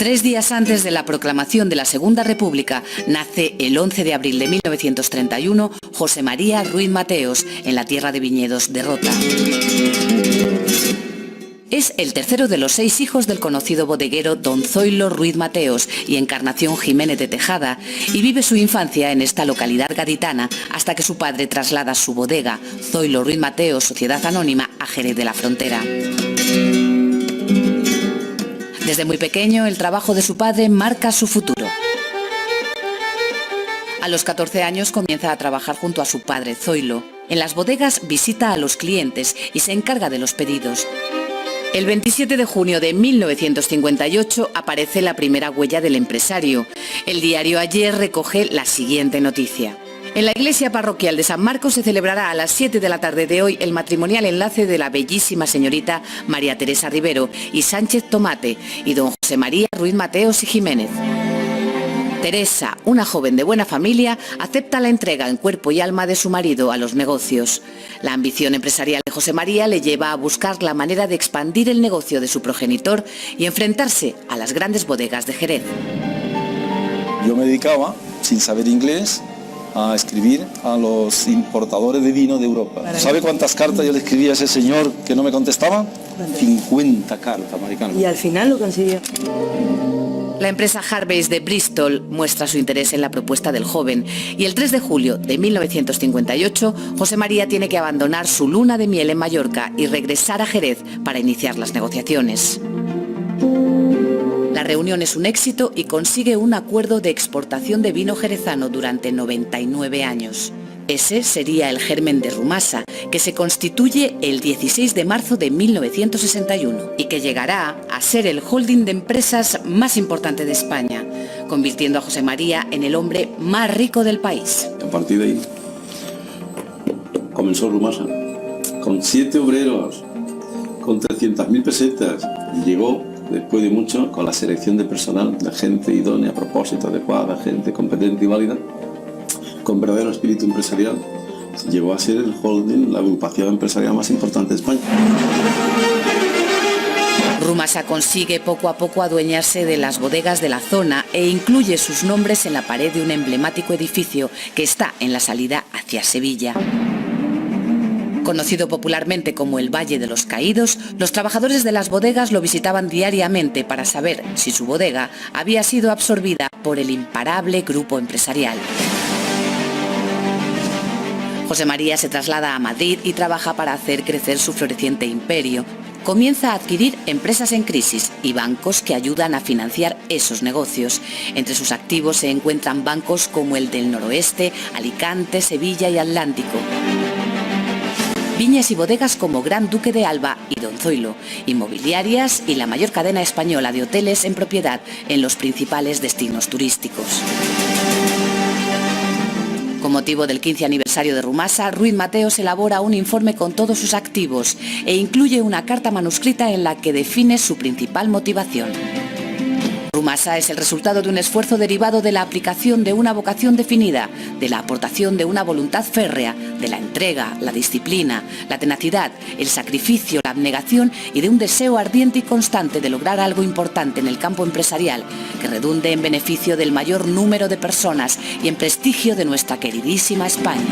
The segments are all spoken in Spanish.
3 días antes de la proclamación de la Segunda República, nace el 11 de abril de 1931 José María Ruiz Mateos, en la tierra de viñedos de Rota. Es el tercero de los 6 hijos del conocido bodeguero don Zoilo Ruiz Mateos y Encarnación Jiménez de Tejada, y vive su infancia en esta localidad gaditana hasta que su padre traslada su bodega, Zoilo Ruiz Mateos, Sociedad Anónima, a Jerez de la Frontera. Desde muy pequeño, el trabajo de su padre marca su futuro. A los 14 años comienza a trabajar junto a su padre Zoilo. En las bodegas visita a los clientes y se encarga de los pedidos. El 27 de junio de 1958 aparece la primera huella del empresario. El diario Ayer recoge la siguiente noticia. En la iglesia parroquial de San Marcos se celebrará a las 7 de la tarde de hoy el matrimonial enlace de la bellísima señorita María Teresa Rivero y Sánchez Tomate y don José María Ruiz Mateos y Jiménez. Teresa, una joven de buena familia, acepta la entrega en cuerpo y alma de su marido a los negocios. La ambición empresarial de José María le lleva a buscar la manera de expandir el negocio de su progenitor y enfrentarse a las grandes bodegas de Jerez. Yo me dedicaba, sin saber inglés, a escribir a los importadores de vino de Europa. ¿Sabe cuántas cartas yo le escribí a ese señor que no me contestaba? 50 cartas, americanas. Y al final lo consiguió. La empresa Harveys de Bristol muestra su interés en la propuesta del joven y el 3 de julio de 1958 José María tiene que abandonar su luna de miel en Mallorca y regresar a Jerez para iniciar las negociaciones. La reunión es un éxito y consigue un acuerdo de exportación de vino jerezano durante 99 años. Ese sería el germen de Rumasa, que se constituye el 16 de marzo de 1961 y que llegará a ser el holding de empresas más importante de España, convirtiendo a José María en el hombre más rico del país. A partir de ahí comenzó Rumasa, con 7 obreros, con 300.000 pesetas, y llegó, después de mucho, con la selección de personal, de gente idónea, a propósito, adecuada, gente competente y válida, con verdadero espíritu empresarial, llegó a ser el holding, la agrupación empresarial más importante de España. Rumasa consigue poco a poco adueñarse de las bodegas de la zona e incluye sus nombres en la pared de un emblemático edificio que está en la salida hacia Sevilla. Conocido popularmente como el Valle de los Caídos, los trabajadores de las bodegas lo visitaban diariamente para saber si su bodega había sido absorbida por el imparable grupo empresarial. José María se traslada a Madrid y trabaja para hacer crecer su floreciente imperio. Comienza a adquirir empresas en crisis y bancos que ayudan a financiar esos negocios. Entre sus activos se encuentran bancos como el del Noroeste, Alicante, Sevilla y Atlántico. Viñas y bodegas como Gran Duque de Alba y Don Zoilo, inmobiliarias y la mayor cadena española de hoteles en propiedad en los principales destinos turísticos. Con motivo del 15 aniversario de Rumasa, Ruiz Mateos elabora un informe con todos sus activos e incluye una carta manuscrita en la que define su principal motivación. Rumasa es el resultado de un esfuerzo derivado de la aplicación de una vocación definida, de la aportación de una voluntad férrea, de la entrega, la disciplina, la tenacidad, el sacrificio, la abnegación y de un deseo ardiente y constante de lograr algo importante en el campo empresarial que redunde en beneficio del mayor número de personas y en prestigio de nuestra queridísima España.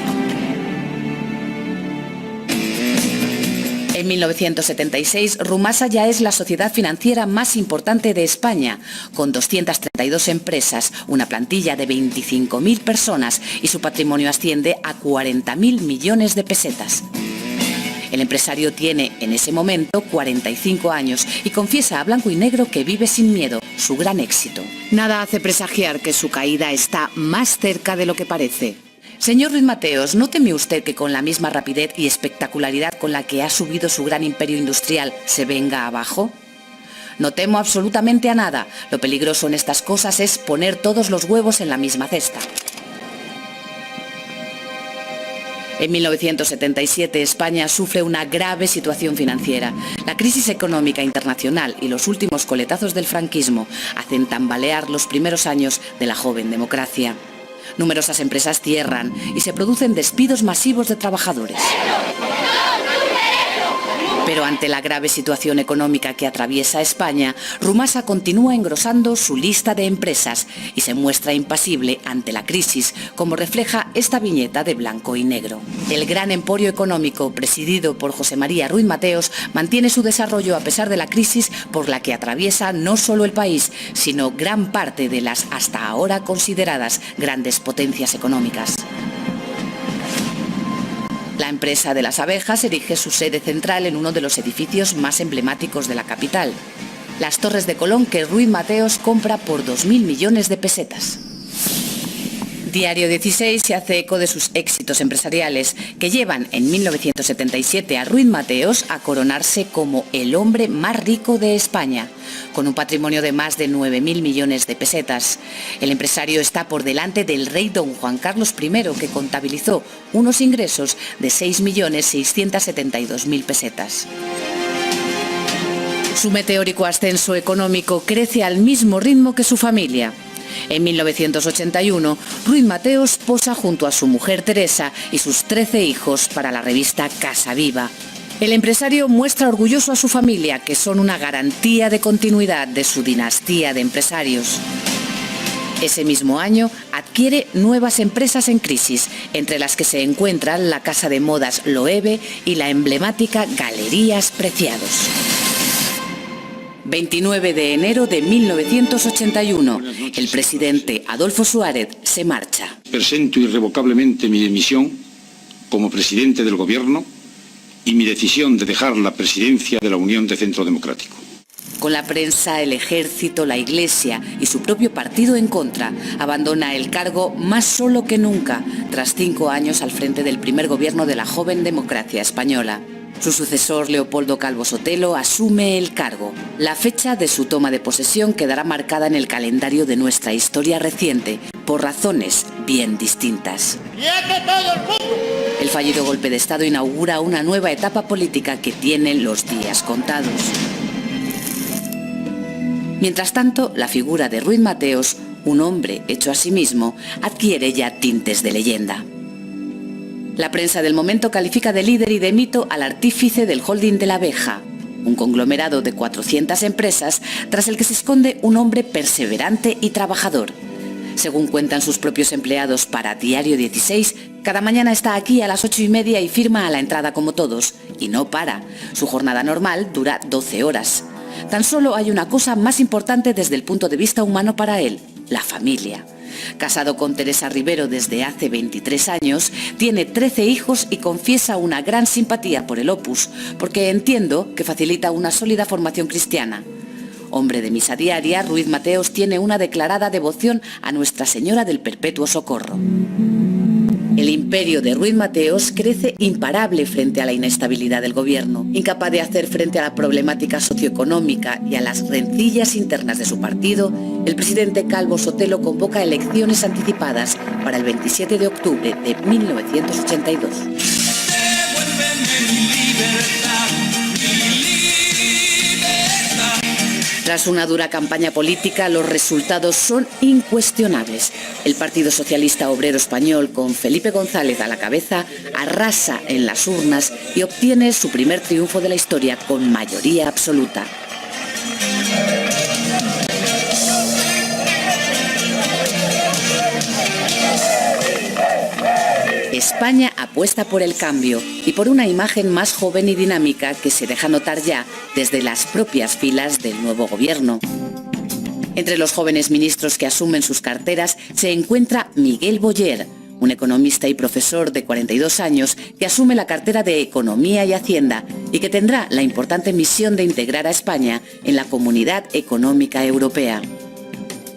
En 1976, Rumasa ya es la sociedad financiera más importante de España, con 232 empresas, una plantilla de 25.000 personas y su patrimonio asciende a 40.000 millones de pesetas. El empresario tiene en ese momento 45 años y confiesa a blanco y negro que vive sin miedo, su gran éxito. Nada hace presagiar que su caída está más cerca de lo que parece. Señor Ruiz Mateos, ¿no teme usted que con la misma rapidez y espectacularidad con la que ha subido su gran imperio industrial se venga abajo? No temo absolutamente a nada. Lo peligroso en estas cosas es poner todos los huevos en la misma cesta. En 1977 España sufre una grave situación financiera. La crisis económica internacional y los últimos coletazos del franquismo hacen tambalear los primeros años de la joven democracia. Numerosas empresas cierran y se producen despidos masivos de trabajadores. Pero ante la grave situación económica que atraviesa España, Rumasa continúa engrosando su lista de empresas y se muestra impasible ante la crisis, como refleja esta viñeta de blanco y negro. El gran emporio económico, presidido por José María Ruiz Mateos, mantiene su desarrollo a pesar de la crisis por la que atraviesa no solo el país, sino gran parte de las hasta ahora consideradas grandes potencias económicas. La empresa de las abejas erige su sede central en uno de los edificios más emblemáticos de la capital, las Torres de Colón, que Ruiz Mateos compra por 2.000 millones de pesetas. Diario 16 se hace eco de sus éxitos empresariales, que llevan en 1977 a Ruiz Mateos a coronarse como el hombre más rico de España, con un patrimonio de más de 9.000 millones de pesetas. El empresario está por delante del rey don Juan Carlos I, que contabilizó unos ingresos de 6.672.000 pesetas. Su meteórico ascenso económico crece al mismo ritmo que su familia. En 1981, Ruiz Mateos posa junto a su mujer Teresa y sus 13 hijos para la revista Casa Viva. El empresario muestra orgulloso a su familia, que son una garantía de continuidad de su dinastía de empresarios. Ese mismo año adquiere nuevas empresas en crisis, entre las que se encuentran la casa de modas Loewe y la emblemática Galerías Preciados. 29 de enero de 1981, el presidente Adolfo Suárez se marcha. Presento irrevocablemente mi dimisión como presidente del Gobierno y mi decisión de dejar la presidencia de la Unión de Centro Democrático. Con la prensa, el ejército, la Iglesia y su propio partido en contra, abandona el cargo más solo que nunca, tras 5 años al frente del primer gobierno de la joven democracia española. Su sucesor, Leopoldo Calvo Sotelo, asume el cargo. La fecha de su toma de posesión quedará marcada en el calendario de nuestra historia reciente, por razones bien distintas. El fallido golpe de Estado inaugura una nueva etapa política que tiene los días contados. Mientras tanto, la figura de Ruiz Mateos, un hombre hecho a sí mismo, adquiere ya tintes de leyenda. La prensa del momento califica de líder y de mito al artífice del holding de la abeja, un conglomerado de 400 empresas tras el que se esconde un hombre perseverante y trabajador. Según cuentan sus propios empleados para Diario 16, cada mañana está aquí a las 8:30 y firma a la entrada como todos, y no para. Su jornada normal dura 12 horas. Tan solo hay una cosa más importante desde el punto de vista humano para él: la familia. Casado con Teresa Rivero desde hace 23 años, tiene 13 hijos y confiesa una gran simpatía por el Opus, porque entiendo que facilita una sólida formación cristiana. Hombre de misa diaria, Ruiz Mateos tiene una declarada devoción a Nuestra Señora del Perpetuo Socorro. El imperio de Ruiz Mateos crece imparable frente a la inestabilidad del gobierno. Incapaz de hacer frente a la problemática socioeconómica y a las rencillas internas de su partido, el presidente Calvo Sotelo convoca elecciones anticipadas para el 27 de octubre de 1982. Tras una dura campaña política, los resultados son incuestionables. El Partido Socialista Obrero Español, con Felipe González a la cabeza, arrasa en las urnas y obtiene su primer triunfo de la historia con mayoría absoluta. España apuesta por el cambio y por una imagen más joven y dinámica que se deja notar ya desde las propias filas del nuevo gobierno. Entre los jóvenes ministros que asumen sus carteras se encuentra Miguel Boyer, un economista y profesor de 42 años que asume la cartera de Economía y Hacienda y que tendrá la importante misión de integrar a España en la Comunidad Económica Europea.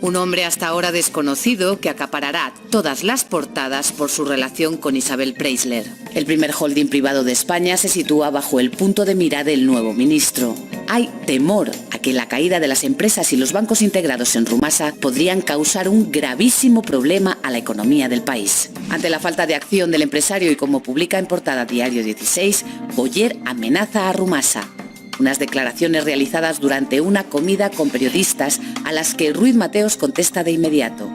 Un hombre hasta ahora desconocido que acaparará todas las portadas por su relación con Isabel Preisler. El primer holding privado de España se sitúa bajo el punto de mira del nuevo ministro. Hay temor a que la caída de las empresas y los bancos integrados en Rumasa podrían causar un gravísimo problema a la economía del país. Ante la falta de acción del empresario y como publica en portada Diario 16, Boyer amenaza a Rumasa. Unas declaraciones realizadas durante una comida con periodistas a las que Ruiz Mateos contesta de inmediato.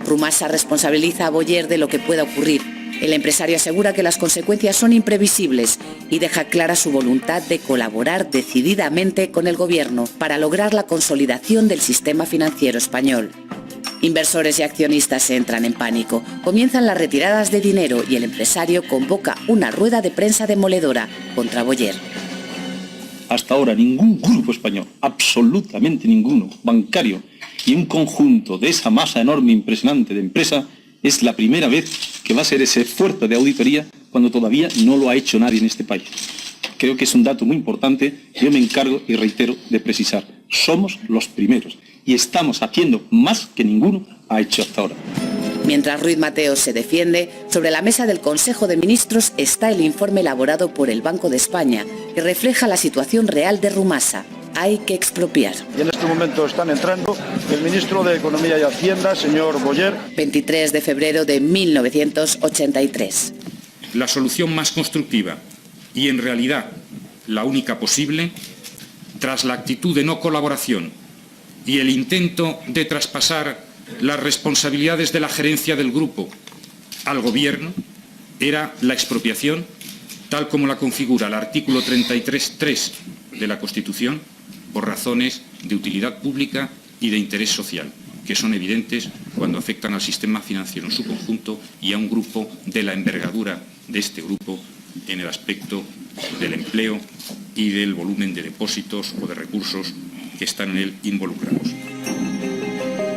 Rumasa responsabiliza a Boyer de lo que pueda ocurrir. El empresario asegura que las consecuencias son imprevisibles y deja clara su voluntad de colaborar decididamente con el gobierno para lograr la consolidación del sistema financiero español. Inversores y accionistas entran en pánico, comienzan las retiradas de dinero y el empresario convoca una rueda de prensa demoledora contra Boyer. Hasta ahora ningún grupo español, absolutamente ninguno, bancario y un conjunto de esa masa enorme, impresionante de empresa, es la primera vez que va a ser ese esfuerzo de auditoría cuando todavía no lo ha hecho nadie en este país. Creo que es un dato muy importante, yo me encargo y reitero de precisar. Somos los primeros y estamos haciendo más que ninguno ha hecho hasta ahora. Mientras Ruiz Mateos se defiende, sobre la mesa del Consejo de Ministros está el informe elaborado por el Banco de España, que refleja la situación real de Rumasa. Hay que expropiar. Y en este momento están entrando el ministro de Economía y Hacienda, señor Boyer. 23 de febrero de 1983. La solución más constructiva y en realidad la única posible, tras la actitud de no colaboración y el intento de traspasar las responsabilidades de la gerencia del grupo al gobierno, era la expropiación, tal como la configura el artículo 33.3 de la Constitución, por razones de utilidad pública y de interés social, que son evidentes cuando afectan al sistema financiero en su conjunto y a un grupo de la envergadura de este grupo en el aspecto del empleo y del volumen de depósitos o de recursos que están en él involucrados.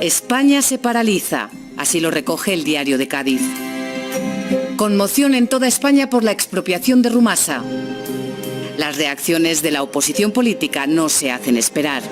España se paraliza, así lo recoge el Diario de Cádiz. Conmoción en toda España por la expropiación de Rumasa. Las reacciones de la oposición política no se hacen esperar.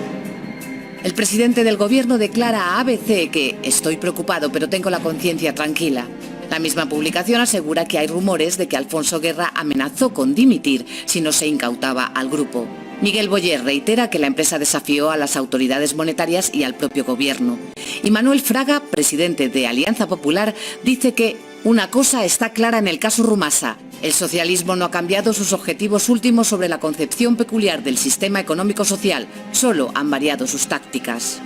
El presidente del gobierno declara a ABC que estoy preocupado pero tengo la conciencia tranquila. La misma publicación asegura que hay rumores de que Alfonso Guerra amenazó con dimitir si no se incautaba al grupo. Miguel Boyer reitera que la empresa desafió a las autoridades monetarias y al propio gobierno. Y Manuel Fraga, presidente de Alianza Popular, dice que una cosa está clara en el caso Rumasa. El socialismo no ha cambiado sus objetivos últimos sobre la concepción peculiar del sistema económico-social, solo han variado sus tácticas.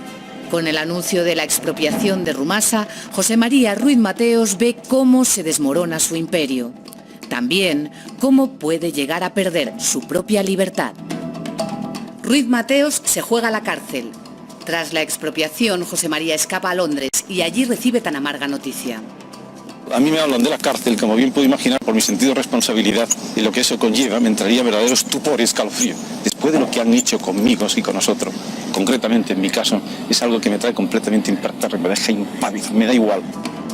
Con el anuncio de la expropiación de Rumasa, José María Ruiz Mateos ve cómo se desmorona su imperio. También cómo puede llegar a perder su propia libertad. Ruiz Mateos se juega a la cárcel. Tras la expropiación, José María escapa a Londres y allí recibe tan amarga noticia. A mí me hablan de la cárcel, como bien puedo imaginar, por mi sentido de responsabilidad y lo que eso conlleva, me entraría verdadero estupor y escalofrío. Después de lo que han hecho conmigo y con nosotros, concretamente en mi caso, es algo que me trae completamente impactado, me deja impávido, me da igual.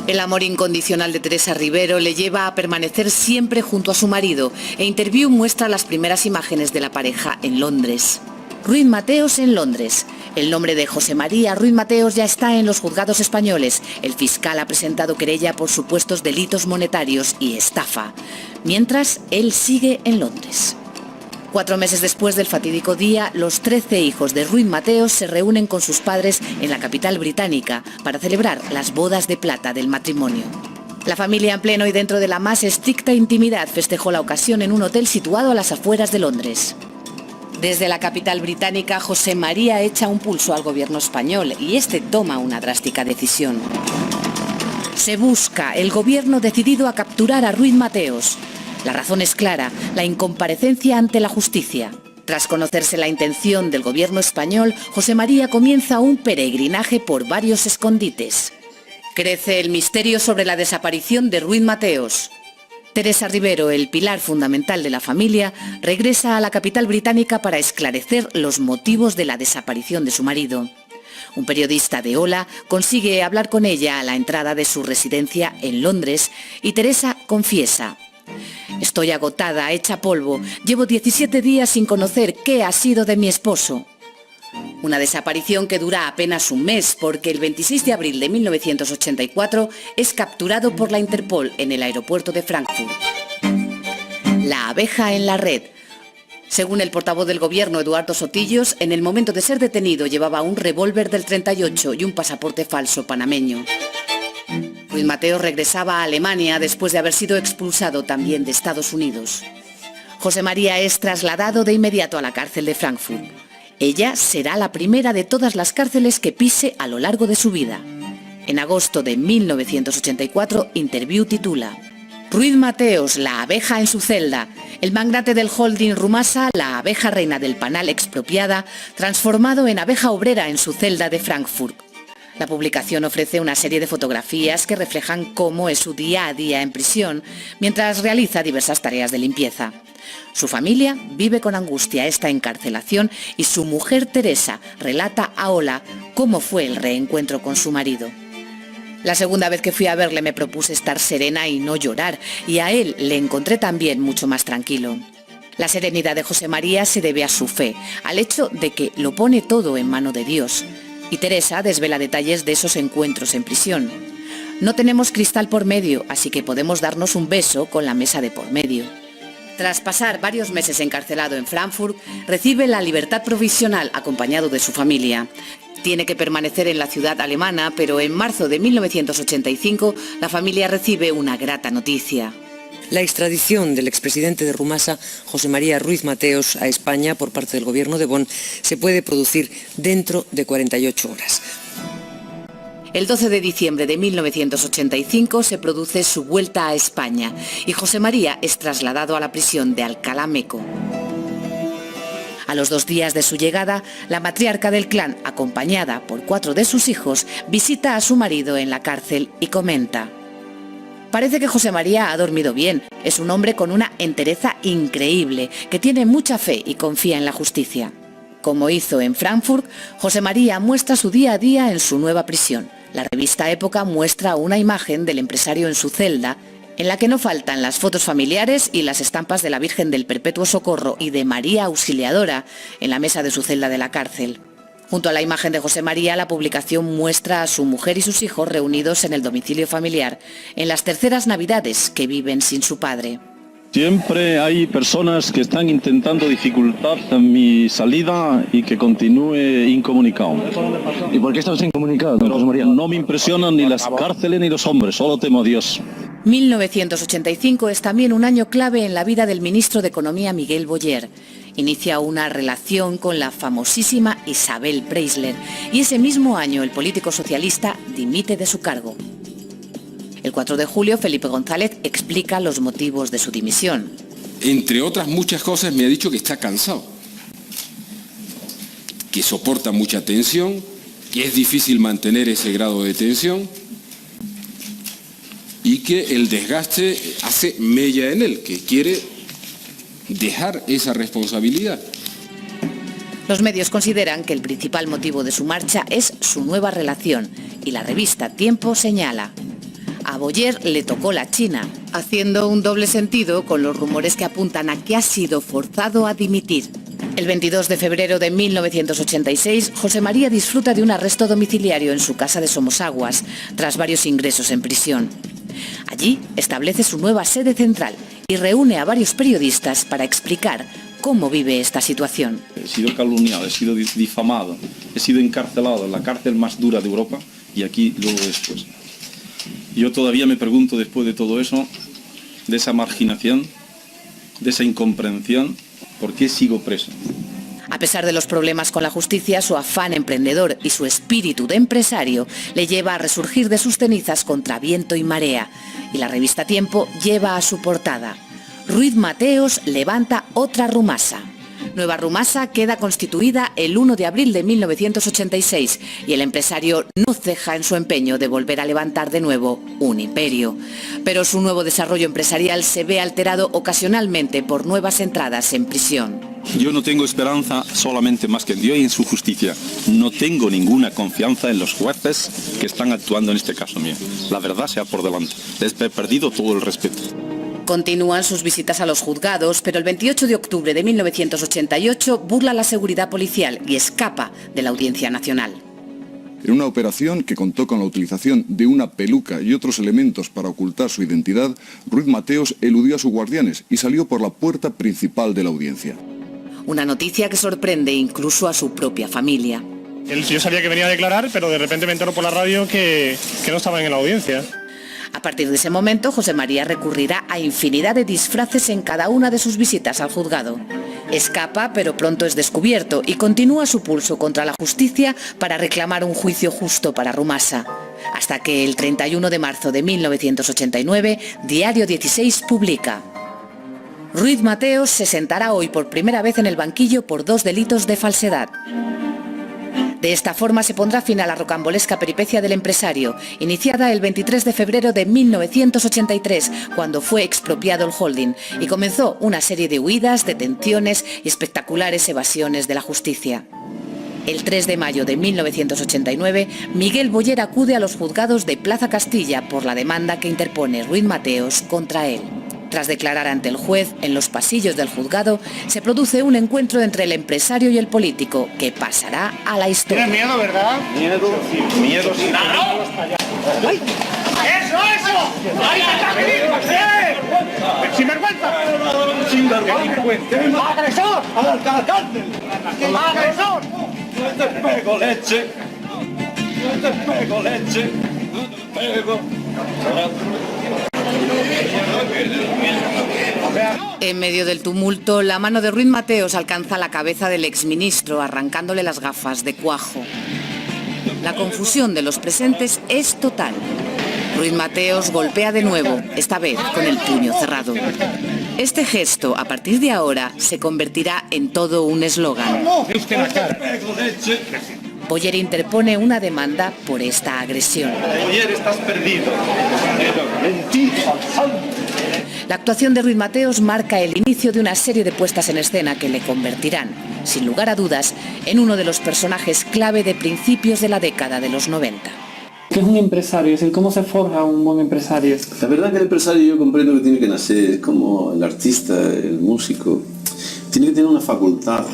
El amor incondicional de Teresa Rivero le lleva a permanecer siempre junto a su marido e Interview muestra las primeras imágenes de la pareja en Londres. Ruiz Mateos en Londres. El nombre de José María Ruiz Mateos ya está en los juzgados españoles. El fiscal ha presentado querella por supuestos delitos monetarios y estafa. Mientras, él sigue en Londres. 4 meses después del fatídico día, los 13 hijos de Ruiz Mateos se reúnen con sus padres en la capital británica para celebrar las bodas de plata del matrimonio. La familia en pleno y dentro de la más estricta intimidad festejó la ocasión en un hotel situado a las afueras de Londres. Desde la capital británica, José María echa un pulso al gobierno español y este toma una drástica decisión. Se busca el gobierno decidido a capturar a Ruiz Mateos. La razón es clara, la incomparecencia ante la justicia. Tras conocerse la intención del gobierno español, José María comienza un peregrinaje por varios escondites. Crece el misterio sobre la desaparición de Ruiz Mateos. Teresa Rivero, el pilar fundamental de la familia, regresa a la capital británica para esclarecer los motivos de la desaparición de su marido. Un periodista de Hola consigue hablar con ella a la entrada de su residencia en Londres y Teresa confiesa: estoy agotada, hecha polvo, llevo 17 días sin conocer qué ha sido de mi esposo. Una desaparición que dura apenas un mes porque el 26 de abril de 1984 es capturado por la Interpol en el aeropuerto de Frankfurt. La abeja en la red. Según el portavoz del gobierno, Eduardo Sotillos, en el momento de ser detenido llevaba un revólver del 38 y un pasaporte falso panameño. Ruiz Mateos regresaba a Alemania después de haber sido expulsado también de Estados Unidos. José María es trasladado de inmediato a la cárcel de Frankfurt. Ella será la primera de todas las cárceles que pise a lo largo de su vida. En agosto de 1984, Interview titula: Ruiz Mateos, la abeja en su celda. El magnate del holding Rumasa, la abeja reina del panal expropiada, transformado en abeja obrera en su celda de Frankfurt. La publicación ofrece una serie de fotografías que reflejan cómo es su día a día en prisión, mientras realiza diversas tareas de limpieza. Su familia vive con angustia esta encarcelación y su mujer Teresa relata a Ola cómo fue el reencuentro con su marido. La segunda vez que fui a verle me propuse estar serena y no llorar, y a él le encontré también mucho más tranquilo. La serenidad de José María se debe a su fe, al hecho de que lo pone todo en mano de Dios. Y Teresa desvela detalles de esos encuentros en prisión. No tenemos cristal por medio, así que podemos darnos un beso con la mesa de por medio. Tras pasar varios meses encarcelado en Frankfurt, recibe la libertad provisional acompañado de su familia. Tiene que permanecer en la ciudad alemana, pero en marzo de 1985 la familia recibe una grata noticia. La extradición del expresidente de Rumasa, José María Ruiz Mateos, a España por parte del gobierno de Bonn se puede producir dentro de 48 horas. El 12 de diciembre de 1985 se produce su vuelta a España y José María es trasladado a la prisión de Alcalá Meco. A los 2 días de su llegada, la matriarca del clan, acompañada por 4 de sus hijos, visita a su marido en la cárcel y comenta: parece que José María ha dormido bien, es un hombre con una entereza increíble, que tiene mucha fe y confía en la justicia. Como hizo en Frankfurt, José María muestra su día a día en su nueva prisión. La revista Época muestra una imagen del empresario en su celda, en la que no faltan las fotos familiares y las estampas de la Virgen del Perpetuo Socorro y de María Auxiliadora en la mesa de su celda de la cárcel. Junto a la imagen de José María, la publicación muestra a su mujer y sus hijos reunidos en el domicilio familiar, en las terceras Navidades que viven sin su padre. Siempre hay personas que están intentando dificultar mi salida y que continúe incomunicado. ¿Y por qué estás incomunicado, don José María? No me impresionan ni las cárceles ni los hombres, solo temo a Dios. 1985 es también un año clave en la vida del ministro de Economía Miguel Boyer. Inicia una relación con la famosísima Isabel Preisler y ese mismo año el político socialista dimite de su cargo. El 4 de julio Felipe González explica los motivos de su dimisión. Entre otras muchas cosas me ha dicho que está cansado, que soporta mucha tensión, que es difícil mantener ese grado de tensión y que el desgaste hace mella en él, que quiere dejar esa responsabilidad. Los medios consideran que el principal motivo de su marcha es su nueva relación y la revista Tiempo señala: a Boyer le tocó la China, haciendo un doble sentido con los rumores que apuntan a que ha sido forzado a dimitir. El 22 de febrero de 1986, José María disfruta de un arresto domiciliario en su casa de Somosaguas, tras varios ingresos en prisión. Allí establece su nueva sede central y reúne a varios periodistas para explicar cómo vive esta situación. He sido calumniado, he sido difamado, he sido encarcelado en la cárcel más dura de Europa y aquí luego después. Yo todavía me pregunto, después de todo eso, de esa marginación, de esa incomprensión, ¿por qué sigo preso? A pesar de los problemas con la justicia, su afán emprendedor y su espíritu de empresario le lleva a resurgir de sus cenizas contra viento y marea. Y la revista Tiempo lleva a su portada: Ruiz Mateos levanta otra Rumasa. Nueva Rumasa queda constituida el 1 de abril de 1986 y el empresario no ceja en su empeño de volver a levantar de nuevo un imperio. Pero su nuevo desarrollo empresarial se ve alterado ocasionalmente por nuevas entradas en prisión. Yo no tengo esperanza solamente más que en Dios y en su justicia. No tengo ninguna confianza en los jueces que están actuando en este caso mío. La verdad sea por delante. Les he perdido todo el respeto. Continúan sus visitas a los juzgados, pero el 28 de octubre de 1988 burla la seguridad policial y escapa de la Audiencia Nacional. En una operación que contó con la utilización de una peluca y otros elementos para ocultar su identidad, Ruiz Mateos eludió a sus guardianes y salió por la puerta principal de la audiencia. Una noticia que sorprende incluso a su propia familia. Yo sabía que venía a declarar, pero de repente me entero por la radio que no estaba en la audiencia. A partir de ese momento, José María recurrirá a infinidad de disfraces en cada una de sus visitas al juzgado. Escapa, pero pronto es descubierto y continúa su pulso contra la justicia para reclamar un juicio justo para Rumasa. Hasta que el 31 de marzo de 1989, Diario 16 publica: Ruiz Mateos se sentará hoy por primera vez en el banquillo por 2 delitos de falsedad. De esta forma se pondrá fin a la rocambolesca peripecia del empresario, iniciada el 23 de febrero de 1983, cuando fue expropiado el holding, y comenzó una serie de huidas, detenciones y espectaculares evasiones de la justicia. El 3 de mayo de 1989, Miguel Boyer acude a los juzgados de Plaza Castilla por la demanda que interpone Ruiz Mateos contra él. Tras declarar ante el juez en los pasillos del juzgado, se produce un encuentro entre el empresario y el político que pasará a la historia. Tienes miedo, ¿verdad? Miedo sí. ¡Claro! ¡Ay! ¡Eso! ¡Ahí está mi ¡Sinvergüenza! ¡Sinvergüenza! ¡Agresor! ¡Al cárcel! ¡Agresor! ¡No te pego, leche! ¡No te pego, leche! ¡No te pego! En medio del tumulto, la mano de Ruiz Mateos alcanza la cabeza del exministro, arrancándole las gafas de cuajo. La confusión de los presentes es total. Ruiz Mateos golpea de nuevo, esta vez con el puño cerrado. Este gesto, a partir de ahora, se convertirá en todo un eslogan. Boyer interpone una demanda por esta agresión. Boyer, estás perdido. La actuación de Ruiz Mateos marca el inicio de una serie de puestas en escena que le convertirán, sin lugar a dudas, en uno de los personajes clave de principios de la década de los 90. ¿Qué es un empresario? Es decir, ¿cómo se forja un buen empresario? La verdad que el empresario yo comprendo que tiene que nacer, es como el artista, el músico, tiene que tener una facultad.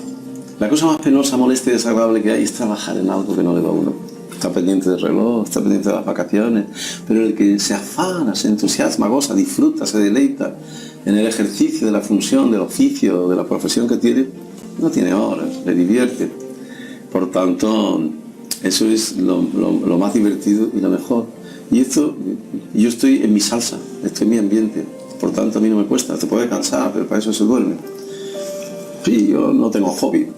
La cosa más penosa, molesta y desagradable que hay es trabajar en algo que no le va a uno. Está pendiente del reloj, está pendiente de las vacaciones, pero el que se afana, se entusiasma, goza, disfruta, se deleita en el ejercicio de la función, del oficio, de la profesión que tiene, no tiene horas, le divierte. Por tanto, eso es lo más divertido y lo mejor. Y esto, yo estoy en mi salsa, estoy en mi ambiente, por tanto a mí no me cuesta, te puede cansar, pero para eso se duerme. Sí, yo no tengo hobby.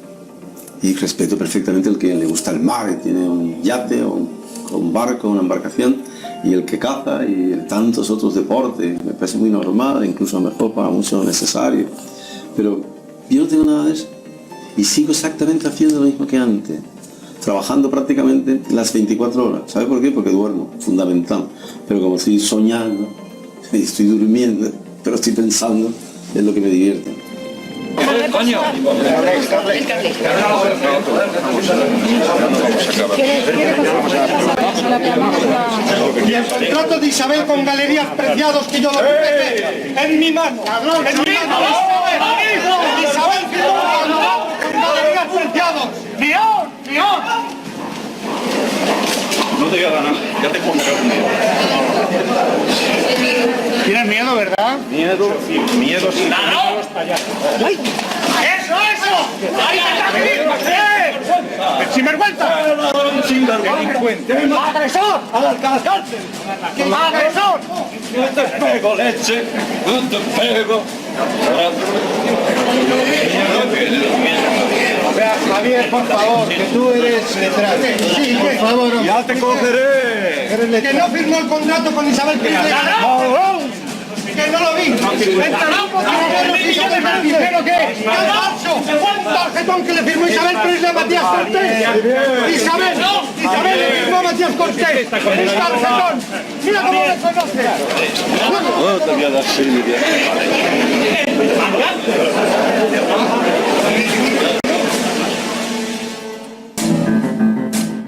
Y respeto perfectamente al que le gusta el mar y tiene un yate o un barco, una embarcación, y el que caza y tantos otros deportes. Me parece muy normal, incluso a lo mejor para muchos necesario. Pero yo no tengo nada de eso. Y sigo exactamente haciendo lo mismo que antes. Trabajando prácticamente las 24 horas. ¿Sabe por qué? Porque duermo, fundamental. Pero como estoy soñando, estoy durmiendo, pero estoy pensando en lo que me divierte. ¡Coño! Y el contrato de Isabel con Galerías Preciados que yo lo respete en mi mano. ¡En mi mano! Isabel con Galerías Preciados. ¡León! No te voy a dar nada, ya te pondré un miedo. ¿Tienes miedo, verdad? Miedo sí. ¡Claro! ¡Ay! ¡Eso! ¡Ahí está mi ¡Sinvergüenza! Delincuente. ¡Agresor! ¡Al cárcel! ¡Agresor! No te pego, leche. No te pego. Vea, Javier, por favor, que tú eres letrado. Sí, por favor. Ya te cogeré. Que no firmó el contrato con Isabel Preisler. Que no lo vi. ¿Pero qué? Tarjetón que le firmó Isabel Preisler a Matías Cortés. Isabel le firmó a Matías Cortés. Tarjetón. Mira cómo le conoce. No te voy a dar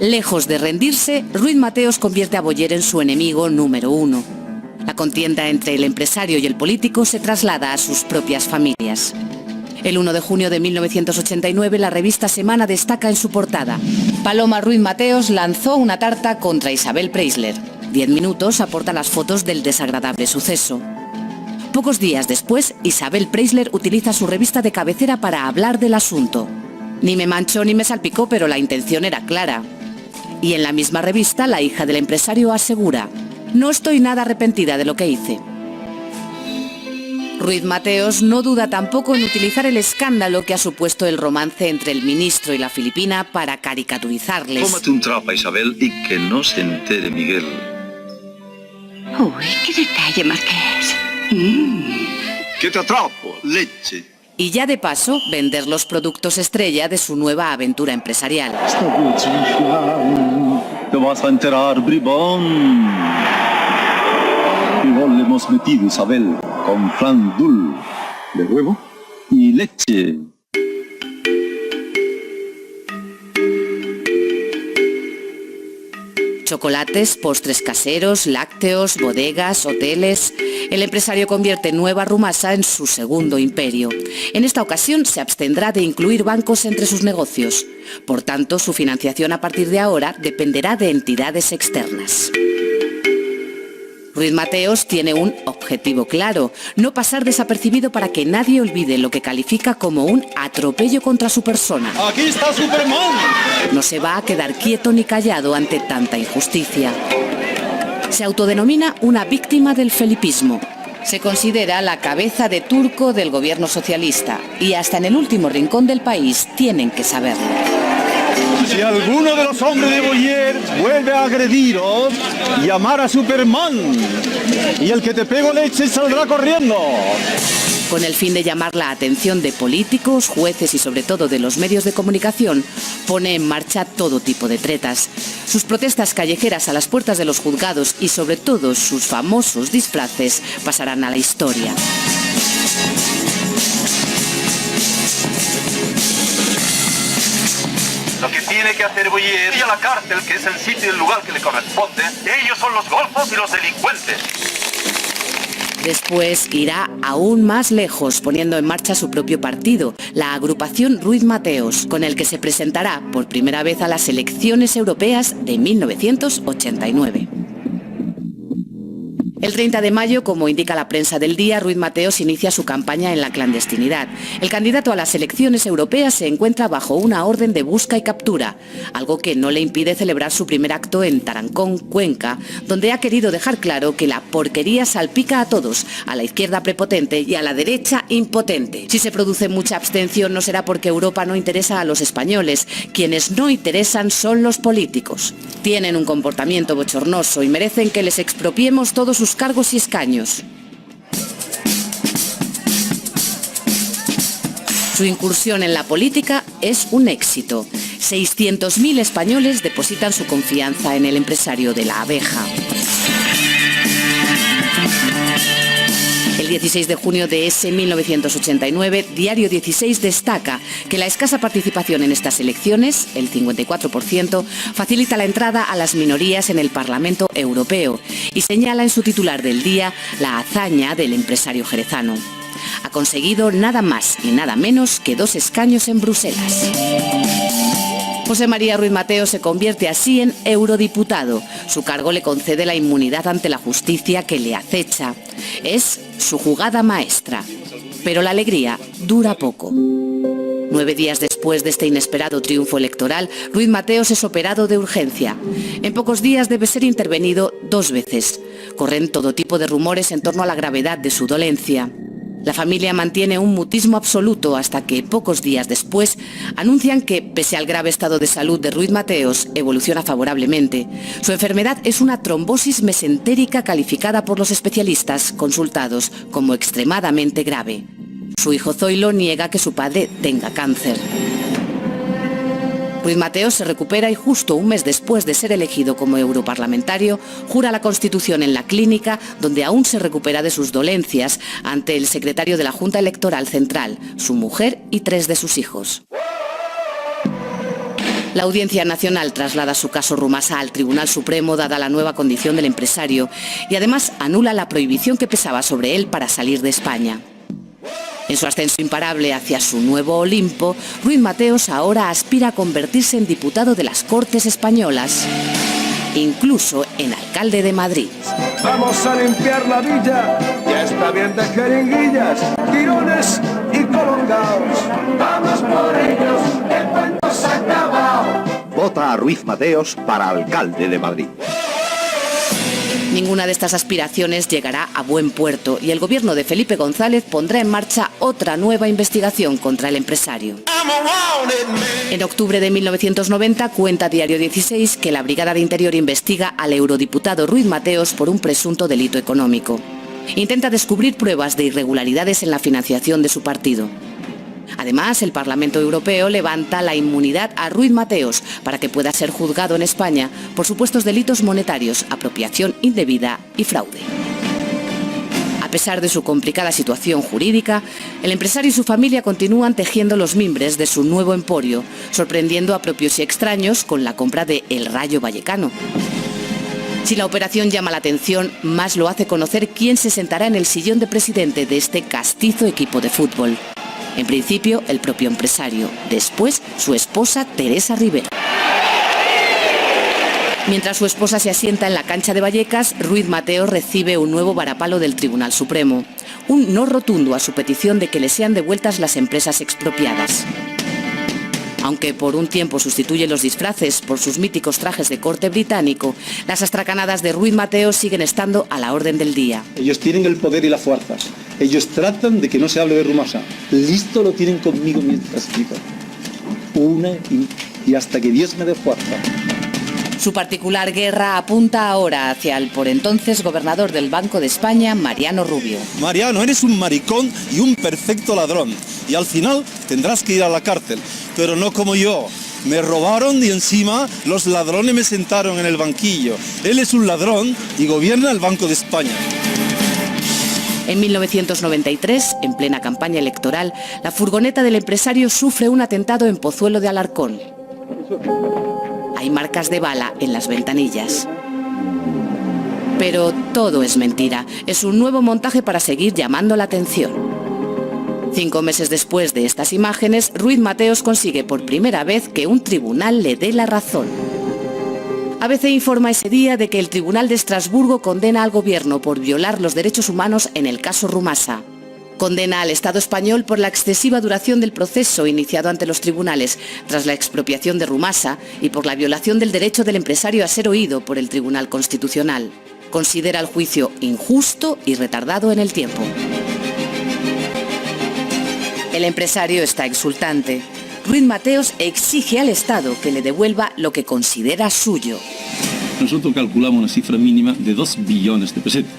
Lejos de rendirse, Ruiz Mateos convierte a Boyer en su enemigo número 1. La contienda entre el empresario y el político se traslada a sus propias familias. El 1 de junio de 1989, la revista Semana destaca en su portada: Paloma Ruiz Mateos lanzó una tarta contra Isabel Preisler. 10 minutos aporta las fotos del desagradable suceso. Pocos días después, Isabel Preisler utiliza su revista de cabecera para hablar del asunto. Ni me manchó ni me salpicó, pero la intención era clara. Y en la misma revista, la hija del empresario asegura: no estoy nada arrepentida de lo que hice. Ruiz Mateos no duda tampoco en utilizar el escándalo que ha supuesto el romance entre el ministro y la filipina para caricaturizarles. Cómate un trapa, Isabel, y que no se entere Miguel. Uy, qué detalle, Marqués. ¿Qué te atrapo? Leche. Y ya de paso, vender los productos estrella de su nueva aventura empresarial. Te vas a enterar, bribón. Igual le hemos metido, Isabel, con flan dul de huevo y leche. Chocolates, postres caseros, lácteos, bodegas, hoteles. El empresario convierte Nueva Rumasa en su segundo imperio. En esta ocasión se abstendrá de incluir bancos entre sus negocios. Por tanto, su financiación a partir de ahora dependerá de entidades externas. Ruiz Mateos tiene un objetivo claro: no pasar desapercibido para que nadie olvide lo que califica como un atropello contra su persona. ¡Aquí está Superman! No se va a quedar quieto ni callado ante tanta injusticia. Se autodenomina una víctima del felipismo. Se considera la cabeza de turco del gobierno socialista y hasta en el último rincón del país tienen que saberlo. Si alguno de los hombres de Boyer vuelve a agrediros, llamar a Superman y el que te pego leche saldrá corriendo. Con el fin de llamar la atención de políticos, jueces y sobre todo de los medios de comunicación, pone en marcha todo tipo de tretas. Sus protestas callejeras a las puertas de los juzgados y sobre todo sus famosos disfraces pasarán a la historia. Lo que tiene que hacer Boyer ir a la cárcel, que es el sitio y el lugar que le corresponde. Ellos son los golfos y los delincuentes. Después irá aún más lejos, poniendo en marcha su propio partido, la agrupación Ruiz Mateos, con el que se presentará por primera vez a las elecciones europeas de 1989. El 30 de mayo, como indica la prensa del día, Ruiz Mateos inicia su campaña en la clandestinidad. El candidato a las elecciones europeas se encuentra bajo una orden de busca y captura, algo que no le impide celebrar su primer acto en Tarancón, Cuenca, donde ha querido dejar claro que la porquería salpica a todos, a la izquierda prepotente y a la derecha impotente. Si se produce mucha abstención no será porque Europa no interesa a los españoles, quienes no interesan son los políticos. Tienen un comportamiento bochornoso y merecen que les expropiemos todos sus cargos y escaños. Su incursión en la política es un éxito. 600.000 españoles depositan su confianza en el empresario de la abeja. El 16 de junio de ese 1989, Diario 16 destaca que la escasa participación en estas elecciones, el 54%, facilita la entrada a las minorías en el Parlamento Europeo y señala en su titular del día la hazaña del empresario jerezano. Ha conseguido nada más y nada menos que 2 escaños en Bruselas. José María Ruiz Mateos se convierte así en eurodiputado. Su cargo le concede la inmunidad ante la justicia que le acecha. Es su jugada maestra. Pero la alegría dura poco. 9 días después de este inesperado triunfo electoral, Ruiz Mateos es operado de urgencia. En pocos días debe ser intervenido 2 veces. Corren todo tipo de rumores en torno a la gravedad de su dolencia. La familia mantiene un mutismo absoluto hasta que, pocos días después, anuncian que, pese al grave estado de salud de Ruiz Mateos, evoluciona favorablemente. Su enfermedad es una trombosis mesentérica calificada por los especialistas consultados como extremadamente grave. Su hijo Zoilo niega que su padre tenga cáncer. Ruiz Mateos se recupera y justo un mes después de ser elegido como europarlamentario, jura la Constitución en la clínica, donde aún se recupera de sus dolencias, ante el secretario de la Junta Electoral Central, su mujer y 3 de sus hijos. La Audiencia Nacional traslada su caso Rumasa al Tribunal Supremo dada la nueva condición del empresario y además anula la prohibición que pesaba sobre él para salir de España. En su ascenso imparable hacia su nuevo Olimpo, Ruiz Mateos ahora aspira a convertirse en diputado de las Cortes Españolas, incluso en alcalde de Madrid. Vamos a limpiar la villa, ya está bien de jeringuillas, tirones y colongados. Vamos por ellos, el cuento se ha acabado. Vota a Ruiz Mateos para alcalde de Madrid. Ninguna de estas aspiraciones llegará a buen puerto y el gobierno de Felipe González pondrá en marcha otra nueva investigación contra el empresario. En octubre de 1990 cuenta Diario 16 que la Brigada de Interior investiga al eurodiputado Ruiz Mateos por un presunto delito económico. Intenta descubrir pruebas de irregularidades en la financiación de su partido. Además, el Parlamento Europeo levanta la inmunidad a Ruiz Mateos para que pueda ser juzgado en España por supuestos delitos monetarios, apropiación indebida y fraude. A pesar de su complicada situación jurídica, el empresario y su familia continúan tejiendo los mimbres de su nuevo emporio, sorprendiendo a propios y extraños con la compra de El Rayo Vallecano. Si la operación llama la atención, más lo hace conocer quién se sentará en el sillón de presidente de este castizo equipo de fútbol. En principio, el propio empresario. Después, su esposa Teresa Rivera. Mientras su esposa se asienta en la cancha de Vallecas, Ruiz Mateos recibe un nuevo varapalo del Tribunal Supremo. Un no rotundo a su petición de que le sean devueltas las empresas expropiadas. Aunque por un tiempo sustituye los disfraces por sus míticos trajes de corte británico, las astracanadas de Ruiz Mateos siguen estando a la orden del día. Ellos tienen el poder y las fuerzas. Ellos tratan de que no se hable de Rumasa. Listo lo tienen conmigo mientras viva. Y hasta que Dios me dé fuerza. Su particular guerra apunta ahora hacia el por entonces gobernador del Banco de España, Mariano Rubio. Mariano, eres un maricón y un perfecto ladrón. Y al final tendrás que ir a la cárcel. Pero no como yo. Me robaron y encima los ladrones me sentaron en el banquillo. Él es un ladrón y gobierna el Banco de España. En 1993, en plena campaña electoral, la furgoneta del empresario sufre un atentado en Pozuelo de Alarcón. Hay marcas de bala en las ventanillas. Pero todo es mentira. Es un nuevo montaje para seguir llamando la atención. 5 meses después de estas imágenes, Ruiz Mateos consigue por primera vez que un tribunal le dé la razón. ABC informa ese día de que el Tribunal de Estrasburgo condena al gobierno por violar los derechos humanos en el caso Rumasa. Condena al Estado español por la excesiva duración del proceso iniciado ante los tribunales tras la expropiación de Rumasa y por la violación del derecho del empresario a ser oído por el Tribunal Constitucional. Considera el juicio injusto y retardado en el tiempo. El empresario está exultante. Ruiz Mateos exige al Estado que le devuelva lo que considera suyo. Nosotros calculamos una cifra mínima de 2 billones de pesetas.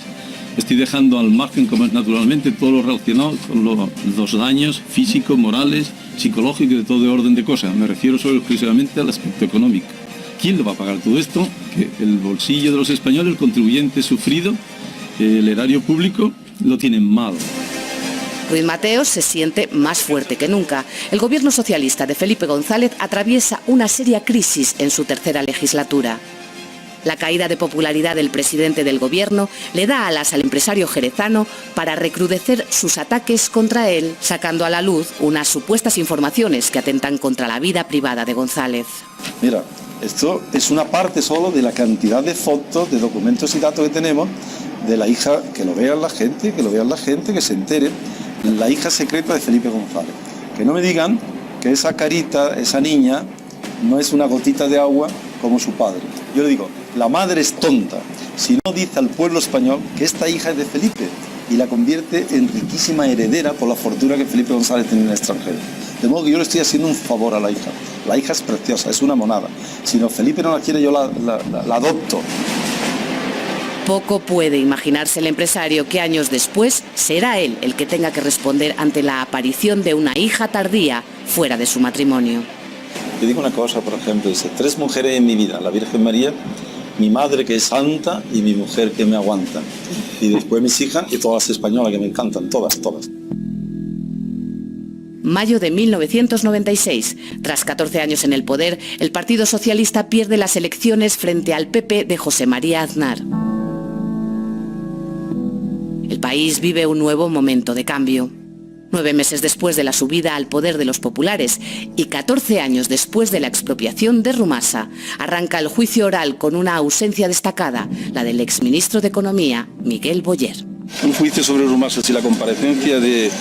Estoy dejando al margen, como es naturalmente, todo lo relacionado con los daños físicos, morales, psicológicos y de todo orden de cosas. Me refiero solo exclusivamente al aspecto económico. ¿Quién lo va a pagar todo esto? Que el bolsillo de los españoles, el contribuyente sufrido, el erario público, lo tienen mal. Ruiz Mateos se siente más fuerte que nunca. El gobierno socialista de Felipe González atraviesa una seria crisis en su tercera legislatura. La caída de popularidad del presidente del gobierno le da alas al empresario jerezano para recrudecer sus ataques contra él, sacando a la luz unas supuestas informaciones que atentan contra la vida privada de González. Mira, esto es una parte solo de la cantidad de fotos, de documentos y datos que tenemos de la hija, que lo vean la gente, que se entere, la hija secreta de Felipe González. Que no me digan que esa carita, esa niña, no es una gotita de agua como su padre. Yo le digo, la madre es tonta si no dice al pueblo español que esta hija es de Felipe y la convierte en riquísima heredera por la fortuna que Felipe González tiene en el extranjero. De modo que yo le estoy haciendo un favor a la hija. La hija es preciosa, es una monada. Si no, Felipe no la quiere, yo la adopto. Poco puede imaginarse el empresario que años después será él el que tenga que responder ante la aparición de una hija tardía fuera de su matrimonio. Te digo una cosa, por ejemplo, dice, 3 mujeres en mi vida, la Virgen María, mi madre que es santa y mi mujer que me aguanta. Y después mis hijas y todas las españolas que me encantan, todas. Mayo de 1996. Tras 14 años en el poder, el Partido Socialista pierde las elecciones frente al PP de José María Aznar. El país vive un nuevo momento de cambio. 9 meses después de la subida al poder de los populares y 14 años después de la expropiación de Rumasa, arranca el juicio oral con una ausencia destacada, la del exministro de Economía, Miguel Boyer. un juicio sobre Rumasa si la comparecencia de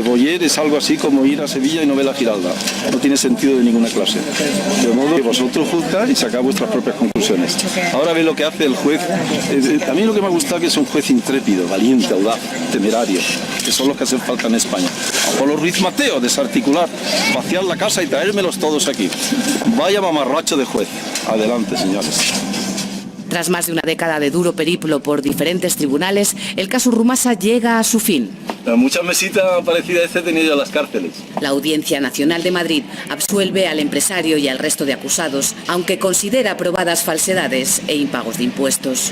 Boyer es algo así como ir a Sevilla y no ver la Giralda. No tiene sentido de ninguna clase. De modo que vosotros juzgáis y sacáis vuestras propias conclusiones. Ahora ve lo que hace el juez. A mí lo que me ha gustado es que es un juez intrépido, valiente, audaz, temerario, que son los que hacen falta en España. O los Ruiz Mateo, desarticular, vaciar la casa y traérmelos todos aquí. Vaya mamarracho de juez. Adelante, señores. Tras más de una década de duro periplo por diferentes tribunales, el caso Rumasa llega a su fin. Muchas mesitas parecidas a este he tenido en las cárceles. La Audiencia Nacional de Madrid absuelve al empresario y al resto de acusados, aunque considera probadas falsedades e impagos de impuestos.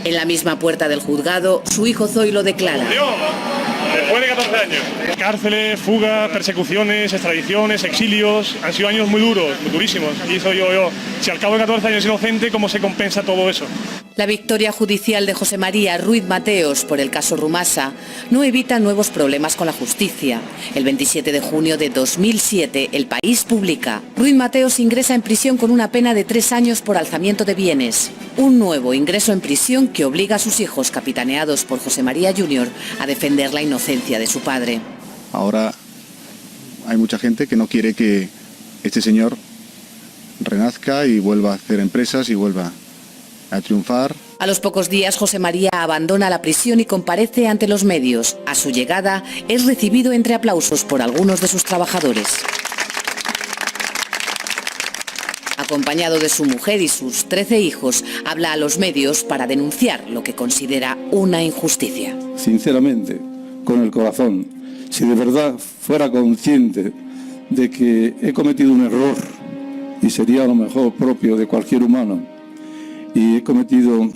En la misma puerta del juzgado, su hijo Zoilo declara: después de 14 años. Cárceles, fugas, persecuciones, extradiciones, exilios. Han sido años muy duros, muy durísimos. Y eso yo. Si al cabo de 14 años es inocente, ¿cómo se compensa todo eso? La victoria judicial de José María Ruiz Mateos por el caso Rumasa no evita nuevos problemas con la justicia. El 27 de junio de 2007, El País publica: Ruiz Mateos ingresa en prisión con una pena de 3 años por alzamiento de bienes. Un nuevo ingreso en prisión que obliga a sus hijos, capitaneados por José María Jr., a defender la inocencia de su padre. Ahora hay mucha gente que no quiere que este señor renazca y vuelva a hacer empresas y vuelva a triunfar. A los pocos días, José María abandona la prisión y comparece ante los medios. A su llegada, es recibido entre aplausos por algunos de sus trabajadores. Acompañado de su mujer y sus 13 hijos, habla a los medios para denunciar lo que considera una injusticia. Sinceramente, con el corazón, si de verdad fuera consciente de que he cometido un error, y sería lo mejor propio de cualquier humano, y he cometido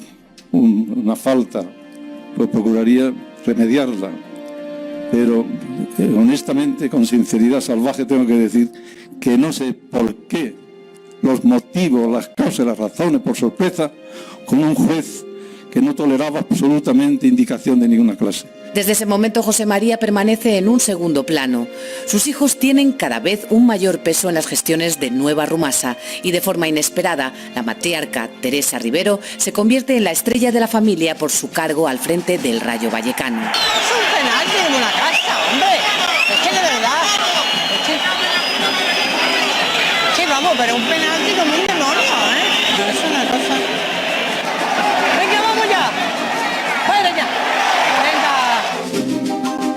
una falta, pues procuraría remediarla. Pero honestamente, con sinceridad salvaje, tengo que decir que no sé por qué, los motivos, las causas, las razones, por sorpresa, como un juez que no toleraba absolutamente indicación de ninguna clase. Desde ese momento, José María permanece en un segundo plano. Sus hijos tienen cada vez un mayor peso en las gestiones de Nueva Rumasa y de forma inesperada, la matriarca Teresa Rivero se convierte en la estrella de la familia por su cargo al frente del Rayo Vallecano. Es un penalti en una casa, hombre. Es que de verdad. Sí, vamos, pero un penalti como un demonio, ¿eh? No es una cosa. Venga, vamos ya. Fuera ya.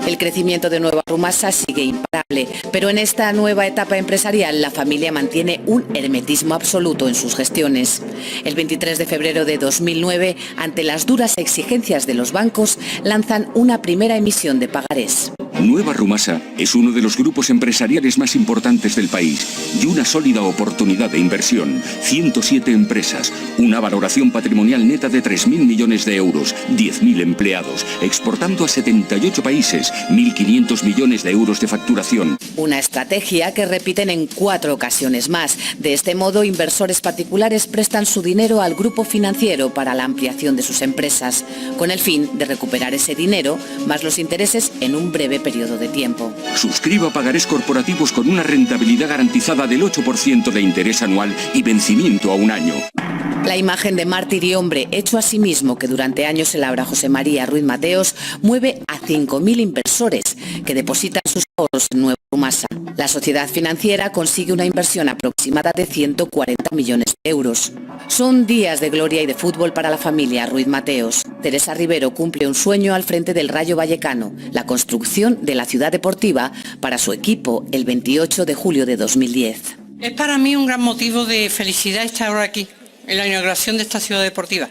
El crecimiento de Nueva Rumasa sigue imparable, pero en esta nueva etapa empresarial la familia mantiene un hermetismo absoluto en sus gestiones. El 23 de febrero de 2009, ante las duras exigencias de los bancos, lanzan una primera emisión de pagarés. Nueva Rumasa es uno de los grupos empresariales más importantes del país y una sólida oportunidad de inversión. 107 empresas, una valoración patrimonial neta de 3.000 millones de euros, 10.000 empleados, exportando a 78 países, 1.500 millones de euros de facturación. Una estrategia que repiten en 4 ocasiones más. De este modo, inversores particulares prestan su dinero al grupo financiero para la ampliación de sus empresas, con el fin de recuperar ese dinero, más los intereses en un breve periodo de tiempo. Suscriba pagarés corporativos con una rentabilidad garantizada del 8% de interés anual y vencimiento a 1 año. La imagen de mártir y hombre hecho a sí mismo que durante años se labra José María Ruiz Mateos mueve a 5.000 inversores que depositan sus ahorros en Nueva Rumasa. La sociedad financiera consigue una inversión aproximada de 140 millones de euros. Son días de gloria y de fútbol para la familia Ruiz Mateos. Teresa Rivero cumple un sueño al frente del Rayo Vallecano, la construcción de la ciudad deportiva para su equipo el 28 de julio de 2010. Es para mí un gran motivo de felicidad estar ahora aquí, en la inauguración de esta ciudad deportiva.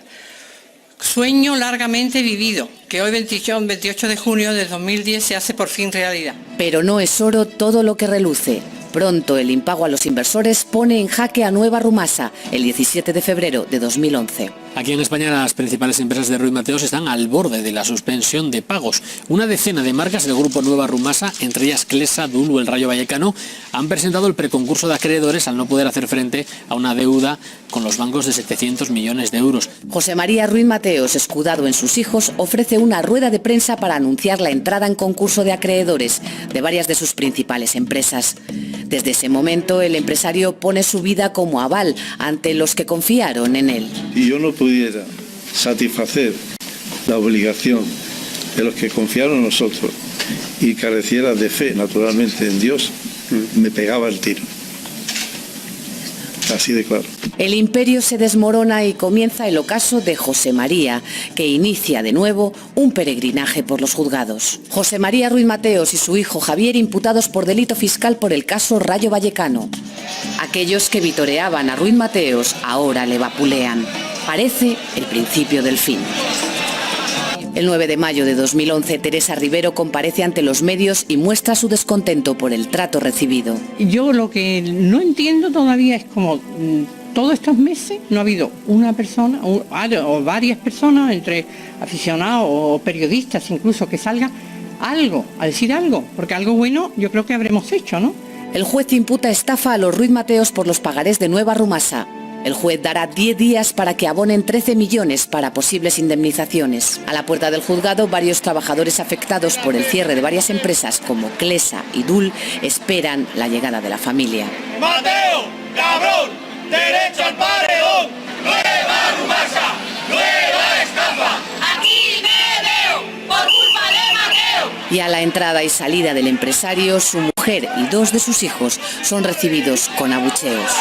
Sueño largamente vivido, que hoy 28 de junio de 2010 se hace por fin realidad. Pero no es oro todo lo que reluce. Pronto el impago a los inversores pone en jaque a Nueva Rumasa el 17 de febrero de 2011. Aquí en España las principales empresas de Ruiz Mateos están al borde de la suspensión de pagos. Una decena de marcas del grupo Nueva Rumasa, entre ellas Clesa, Dul o el Rayo Vallecano, han presentado el preconcurso de acreedores al no poder hacer frente a una deuda con los bancos de 700 millones de euros. José María Ruiz Mateos, escudado en sus hijos, ofrece una rueda de prensa para anunciar la entrada en concurso de acreedores de varias de sus principales empresas. Desde ese momento, el empresario pone su vida como aval ante los que confiaron en él. Si yo no pudiera satisfacer la obligación de los que confiaron en nosotros y careciera de fe, naturalmente, en Dios, me pegaba el tiro. Así de claro. El imperio se desmorona y comienza el ocaso de José María, que inicia de nuevo un peregrinaje por los juzgados. José María Ruiz Mateos y su hijo Javier imputados por delito fiscal por el caso Rayo Vallecano. Aquellos que vitoreaban a Ruiz Mateos ahora le vapulean. Parece el principio del fin. El 9 de mayo de 2011, Teresa Rivero comparece ante los medios y muestra su descontento por el trato recibido. Yo lo que no entiendo todavía es como todos estos meses no ha habido una persona o varias personas, entre aficionados o periodistas incluso, que salga a decir algo, porque algo bueno yo creo que habremos hecho, ¿no? El juez imputa estafa a los Ruiz Mateos por los pagarés de Nueva Rumasa. El juez dará 10 días para que abonen 13 millones para posibles indemnizaciones. A la puerta del juzgado, varios trabajadores afectados por el cierre de varias empresas como Clesa y Dul esperan la llegada de la familia. Mateo, cabrón, derecho al paredón, nueva Rumasa, nueva estafa. Aquí me veo por culpa de Mateo. Y a la entrada y salida del empresario, su mujer y 2 de sus hijos son recibidos con abucheos.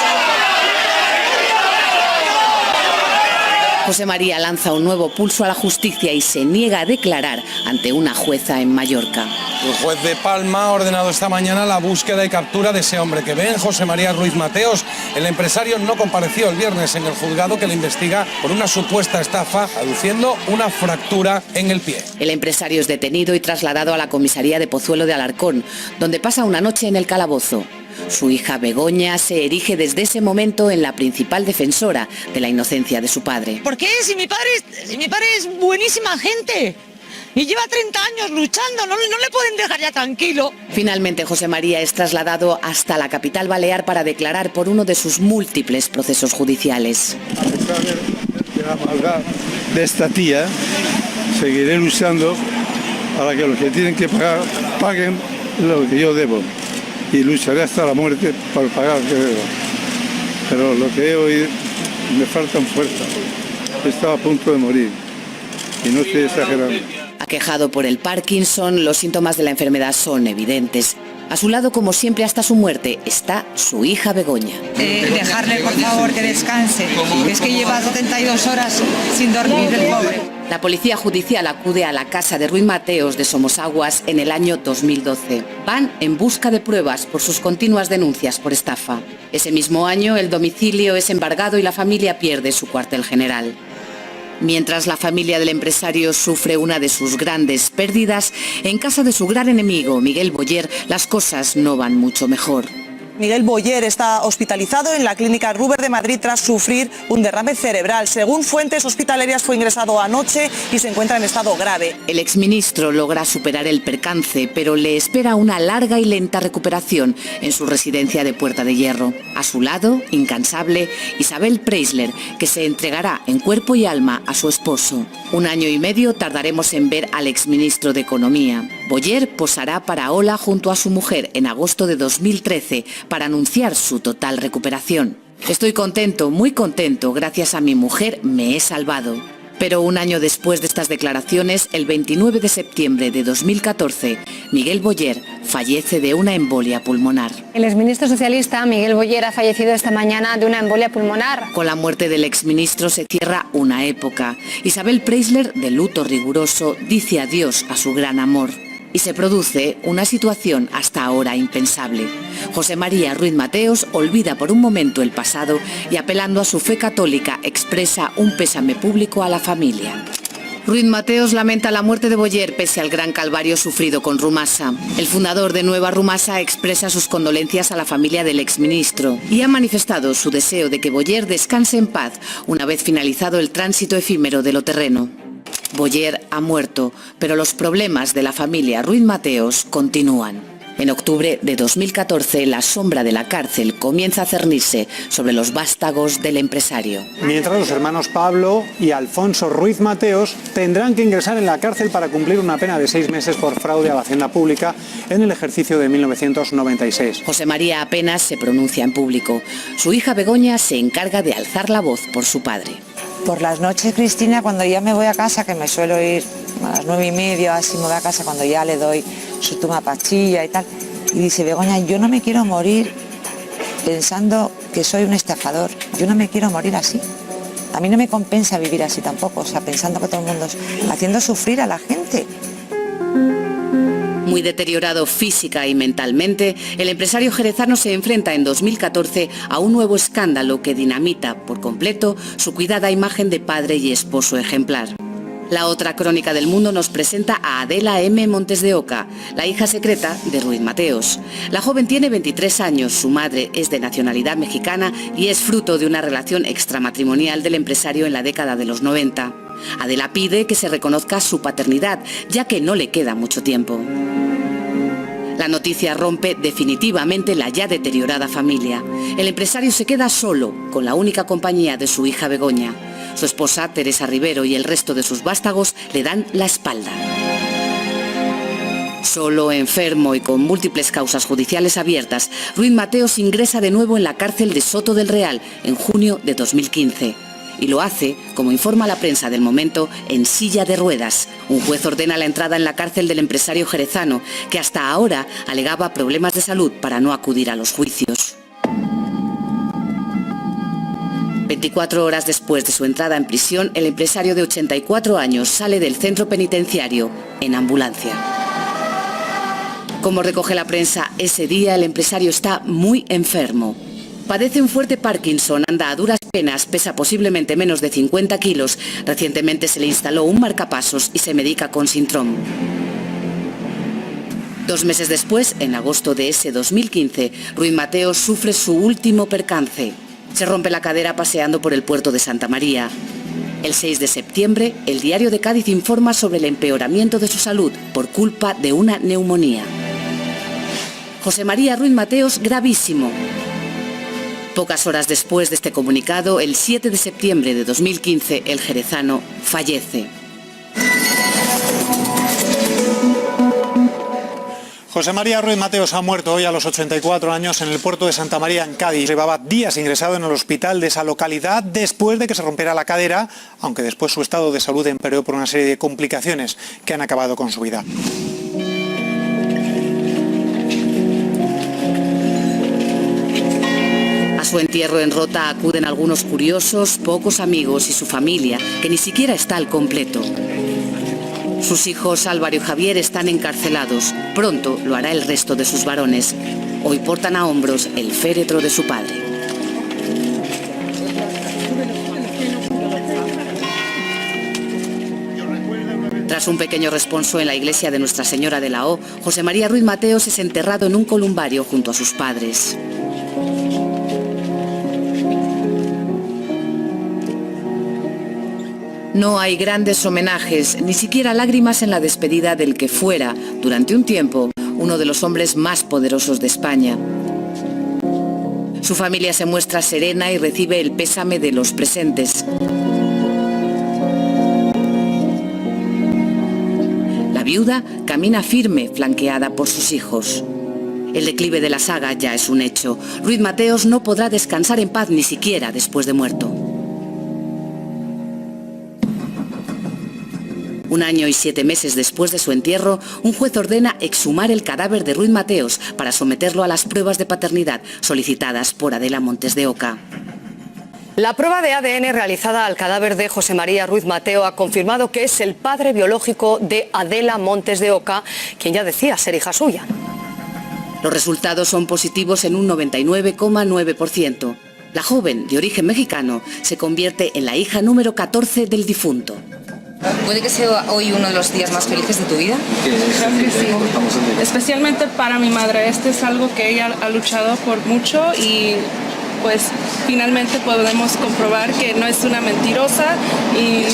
José María lanza un nuevo pulso a la justicia y se niega a declarar ante una jueza en Mallorca. El juez de Palma ha ordenado esta mañana la búsqueda y captura de ese hombre que ven, José María Ruiz Mateos. El empresario no compareció el viernes en el juzgado que le investiga por una supuesta estafa, aduciendo una fractura en el pie. El empresario es detenido y trasladado a la comisaría de Pozuelo de Alarcón, donde pasa una noche en el calabozo. Su hija Begoña se erige desde ese momento en la principal defensora de la inocencia de su padre. ¿Por qué? Si mi padre es buenísima gente y lleva 30 años luchando, no le pueden dejar ya tranquilo. Finalmente José María es trasladado hasta la capital balear para declarar por uno de sus múltiples procesos judiciales. A pesar de la maldad de esta tía, seguiré luchando para que los que tienen que pagar paguen lo que yo debo. Y lucharé hasta la muerte por pagar lo que debo. Pero lo que he oído me faltan fuerza. Estaba a punto de morir y no estoy exagerando. Aquejado por el Parkinson, los síntomas de la enfermedad son evidentes. A su lado, como siempre hasta su muerte, está su hija Begoña. Dejarle, por favor, que descanse. Es que lleva 72 horas sin dormir el pobre. La policía judicial acude a la casa de Ruiz Mateos de Somosaguas en el año 2012. Van en busca de pruebas por sus continuas denuncias por estafa. Ese mismo año el domicilio es embargado y la familia pierde su cuartel general. Mientras la familia del empresario sufre una de sus grandes pérdidas, en casa de su gran enemigo, Miguel Boyer, las cosas no van mucho mejor. Miguel Boyer está hospitalizado en la clínica Ruber de Madrid tras sufrir un derrame cerebral. Según fuentes hospitalarias, fue ingresado anoche y se encuentra en estado grave. El exministro logra superar el percance, pero le espera una larga y lenta recuperación en su residencia de Puerta de Hierro. A su lado, incansable, Isabel Preisler, que se entregará en cuerpo y alma a su esposo. 1 año y medio tardaremos en ver al exministro de Economía. Boyer posará para Ola junto a su mujer en agosto de 2013 para anunciar su total recuperación. Estoy contento, muy contento, gracias a mi mujer me he salvado. Pero 1 año después de estas declaraciones, el 29 de septiembre de 2014, Miguel Boyer fallece de una embolia pulmonar. El exministro socialista Miguel Boyer ha fallecido esta mañana de una embolia pulmonar. Con la muerte del exministro se cierra una época. Isabel Preisler, de luto riguroso, dice adiós a su gran amor. Y se produce una situación hasta ahora impensable. José María Ruiz Mateos olvida por un momento el pasado y, apelando a su fe católica, expresa un pésame público a la familia. Ruiz Mateos lamenta la muerte de Boyer pese al gran calvario sufrido con Rumasa. El fundador de Nueva Rumasa expresa sus condolencias a la familia del exministro y ha manifestado su deseo de que Boyer descanse en paz una vez finalizado el tránsito efímero de lo terreno. Boyer ha muerto, pero los problemas de la familia Ruiz Mateos continúan. En octubre de 2014, la sombra de la cárcel comienza a cernirse sobre los vástagos del empresario. Mientras los hermanos Pablo y Alfonso Ruiz Mateos tendrán que ingresar en la cárcel para cumplir una pena de 6 meses por fraude a la hacienda pública en el ejercicio de 1996. José María apenas se pronuncia en público. Su hija Begoña se encarga de alzar la voz por su padre. Por las noches, Cristina, cuando ya me voy a casa, que me suelo ir a las 9:30, así me voy a casa cuando ya le doy su toma pastilla y tal. Y dice, Begoña, yo no me quiero morir pensando que soy un estafador, yo no me quiero morir así. A mí no me compensa vivir así tampoco, o sea, pensando que todo el mundo haciendo sufrir a la gente. Muy deteriorado física y mentalmente, el empresario jerezano se enfrenta en 2014 a un nuevo escándalo que dinamita por completo su cuidada imagen de padre y esposo ejemplar. La otra crónica del mundo nos presenta a Adela M. Montes de Oca, la hija secreta de Ruiz Mateos. La joven tiene 23 años, su madre es de nacionalidad mexicana y es fruto de una relación extramatrimonial del empresario en la década de los 90. Adela pide que se reconozca su paternidad, ya que no le queda mucho tiempo. La noticia rompe definitivamente la ya deteriorada familia. El empresario se queda solo, con la única compañía de su hija Begoña. Su esposa, Teresa Rivero, y el resto de sus vástagos le dan la espalda. Solo, enfermo y con múltiples causas judiciales abiertas, Ruiz Mateos ingresa de nuevo en la cárcel de Soto del Real en junio de 2015. Y lo hace, como informa la prensa del momento, en silla de ruedas. Un juez ordena la entrada en la cárcel del empresario jerezano, que hasta ahora alegaba problemas de salud para no acudir a los juicios. 24 horas después de su entrada en prisión, el empresario de 84 años sale del centro penitenciario en ambulancia. Como recoge la prensa, ese día el empresario está muy enfermo. Padece un fuerte Parkinson, anda a duras penas, pesa posiblemente menos de 50 kilos. Recientemente se le instaló un marcapasos y se medica con Sintrom. 2 meses después, en agosto de ese 2015, Ruiz Mateos sufre su último percance. Se rompe la cadera paseando por el puerto de Santa María. El 6 de septiembre, el Diario de Cádiz informa sobre el empeoramiento de su salud por culpa de una neumonía. José María Ruiz Mateos, gravísimo. Pocas horas después de este comunicado, el 7 de septiembre de 2015, el jerezano fallece. José María Ruiz Mateos ha muerto hoy a los 84 años en el puerto de Santa María, en Cádiz. Llevaba días ingresado en el hospital de esa localidad después de que se rompiera la cadera, aunque después su estado de salud empeoró por una serie de complicaciones que han acabado con su vida. A su entierro en Rota acuden algunos curiosos, pocos amigos y su familia, que ni siquiera está al completo. Sus hijos Álvaro y Javier están encarcelados. Pronto lo hará el resto de sus varones. Hoy portan a hombros el féretro de su padre. Tras un pequeño responso en la iglesia de Nuestra Señora de la O, José María Ruiz Mateos es enterrado en un columbario junto a sus padres. No hay grandes homenajes, ni siquiera lágrimas en la despedida del que fuera, durante un tiempo, uno de los hombres más poderosos de España. Su familia se muestra serena y recibe el pésame de los presentes. La viuda camina firme, flanqueada por sus hijos. El declive de la saga ya es un hecho. Ruiz Mateos no podrá descansar en paz ni siquiera después de muerto. 1 año y 7 meses después de su entierro, un juez ordena exhumar el cadáver de Ruiz Mateos para someterlo a las pruebas de paternidad solicitadas por Adela Montes de Oca. La prueba de ADN realizada al cadáver de José María Ruiz Mateo ha confirmado que es el padre biológico de Adela Montes de Oca, quien ya decía ser hija suya. Los resultados son positivos en un 99,9%. La joven, de origen mexicano, se convierte en la hija número 14 del difunto. ¿Puede que sea hoy uno de los días más felices de tu vida? Creo que sí. Especialmente para mi madre. Este es algo que ella ha luchado por mucho y pues finalmente podemos comprobar que no es una mentirosa y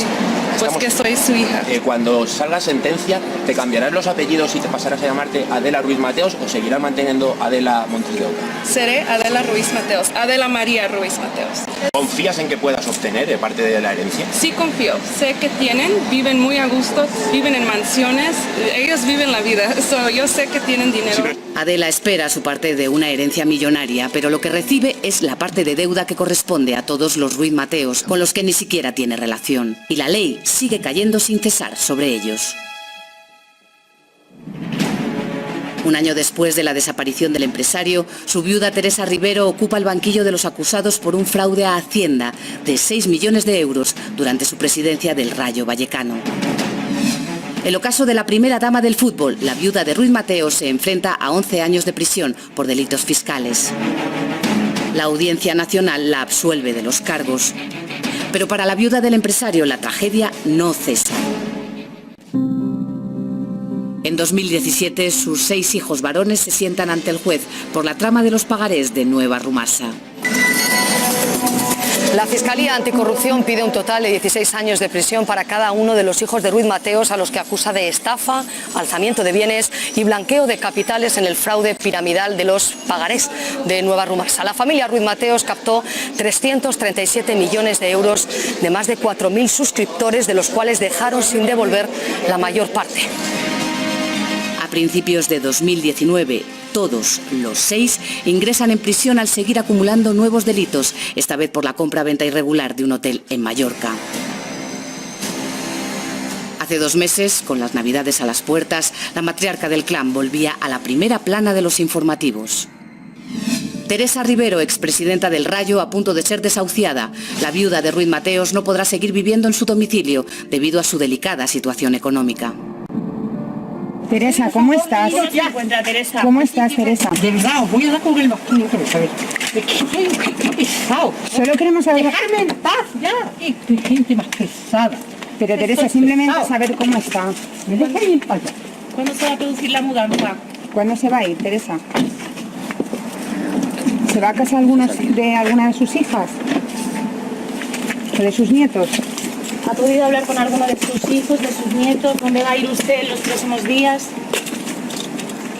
pues que soy su hija. Cuando salga sentencia, ¿te cambiarán los apellidos y te pasarás a llamarte Adela Ruiz Mateos o seguirás manteniendo Adela Montes de Oca? Seré Adela Ruiz Mateos, Adela María Ruiz Mateos. ¿Confías en que puedas obtener parte de la herencia? Sí confío, sé que viven muy a gusto, viven en mansiones, ellos viven la vida, yo sé que tienen dinero. Adela espera su parte de una herencia millonaria, pero lo que recibe es la parte de deuda que corresponde a todos los Ruiz Mateos, con los que ni siquiera tiene relación. Y la ley sigue cayendo sin cesar sobre ellos. Un año después de la desaparición del empresario, su viuda Teresa Rivero ocupa el banquillo de los acusados por un fraude a Hacienda de 6 millones de euros durante su presidencia del Rayo Vallecano. El ocaso de la primera dama del fútbol, la viuda de Ruiz Mateos, se enfrenta a 11 años de prisión por delitos fiscales. La Audiencia Nacional la absuelve de los cargos. Pero para la viuda del empresario la tragedia no cesa. En 2017, sus 6 hijos varones se sientan ante el juez por la trama de los pagarés de Nueva Rumasa. La Fiscalía Anticorrupción pide un total de 16 años de prisión para cada uno de los hijos de Ruiz Mateos, a los que acusa de estafa, alzamiento de bienes y blanqueo de capitales en el fraude piramidal de los pagarés de Nueva Rumasa. La familia Ruiz Mateos captó 337 millones de euros de más de 4.000 suscriptores, de los cuales dejaron sin devolver la mayor parte. A principios de 2019, todos los 6 ingresan en prisión al seguir acumulando nuevos delitos, esta vez por la compra-venta irregular de un hotel en Mallorca. Hace 2 meses, con las Navidades a las puertas, la matriarca del clan volvía a la primera plana de los informativos. Teresa Rivero, expresidenta del Rayo, a punto de ser desahuciada. La viuda de Ruiz Mateos no podrá seguir viviendo en su domicilio debido a su delicada situación económica. Teresa, ¿cómo estás? ¿Cómo se encuentra, Teresa? ¿Cómo estás, Teresa? De verdad, os voy a dar con el bastón, no quiero saber. Qué pesado. Solo queremos saber... Dejarme en paz, ya. Qué gente más pesada. Pero Teresa, simplemente saber cómo está. ¿Me dejáis en paz? ¿Cuándo se va a producir la mudanza? ¿Cuándo se va a ir, Teresa? ¿Se va a casar alguna de sus hijas? ¿O de sus nietos? ¿Ha podido hablar con alguno de sus hijos, de sus nietos? ¿Dónde va a ir usted en los próximos días?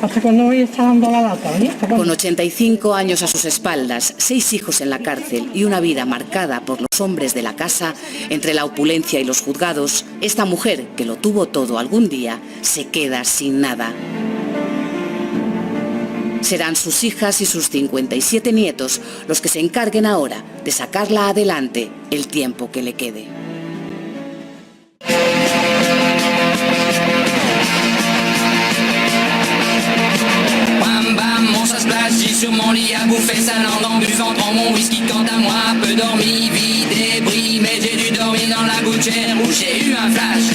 ¿Hasta cuándo voy a estar dando la lata? Con 85 años a sus espaldas, 6 hijos en la cárcel y una vida marcada por los hombres de la casa, entre la opulencia y los juzgados, esta mujer, que lo tuvo todo algún día, se queda sin nada. Serán sus hijas y sus 57 nietos los que se encarguen ahora de sacarla adelante el tiempo que le quede. Mon chasse plage, j'ai sur mon lit à bouffer sa langue en buvant dans mon whisky. Quant à moi, peu dormi, vie débris, mais j'ai dû dormir dans la gouttière où j'ai eu un flash.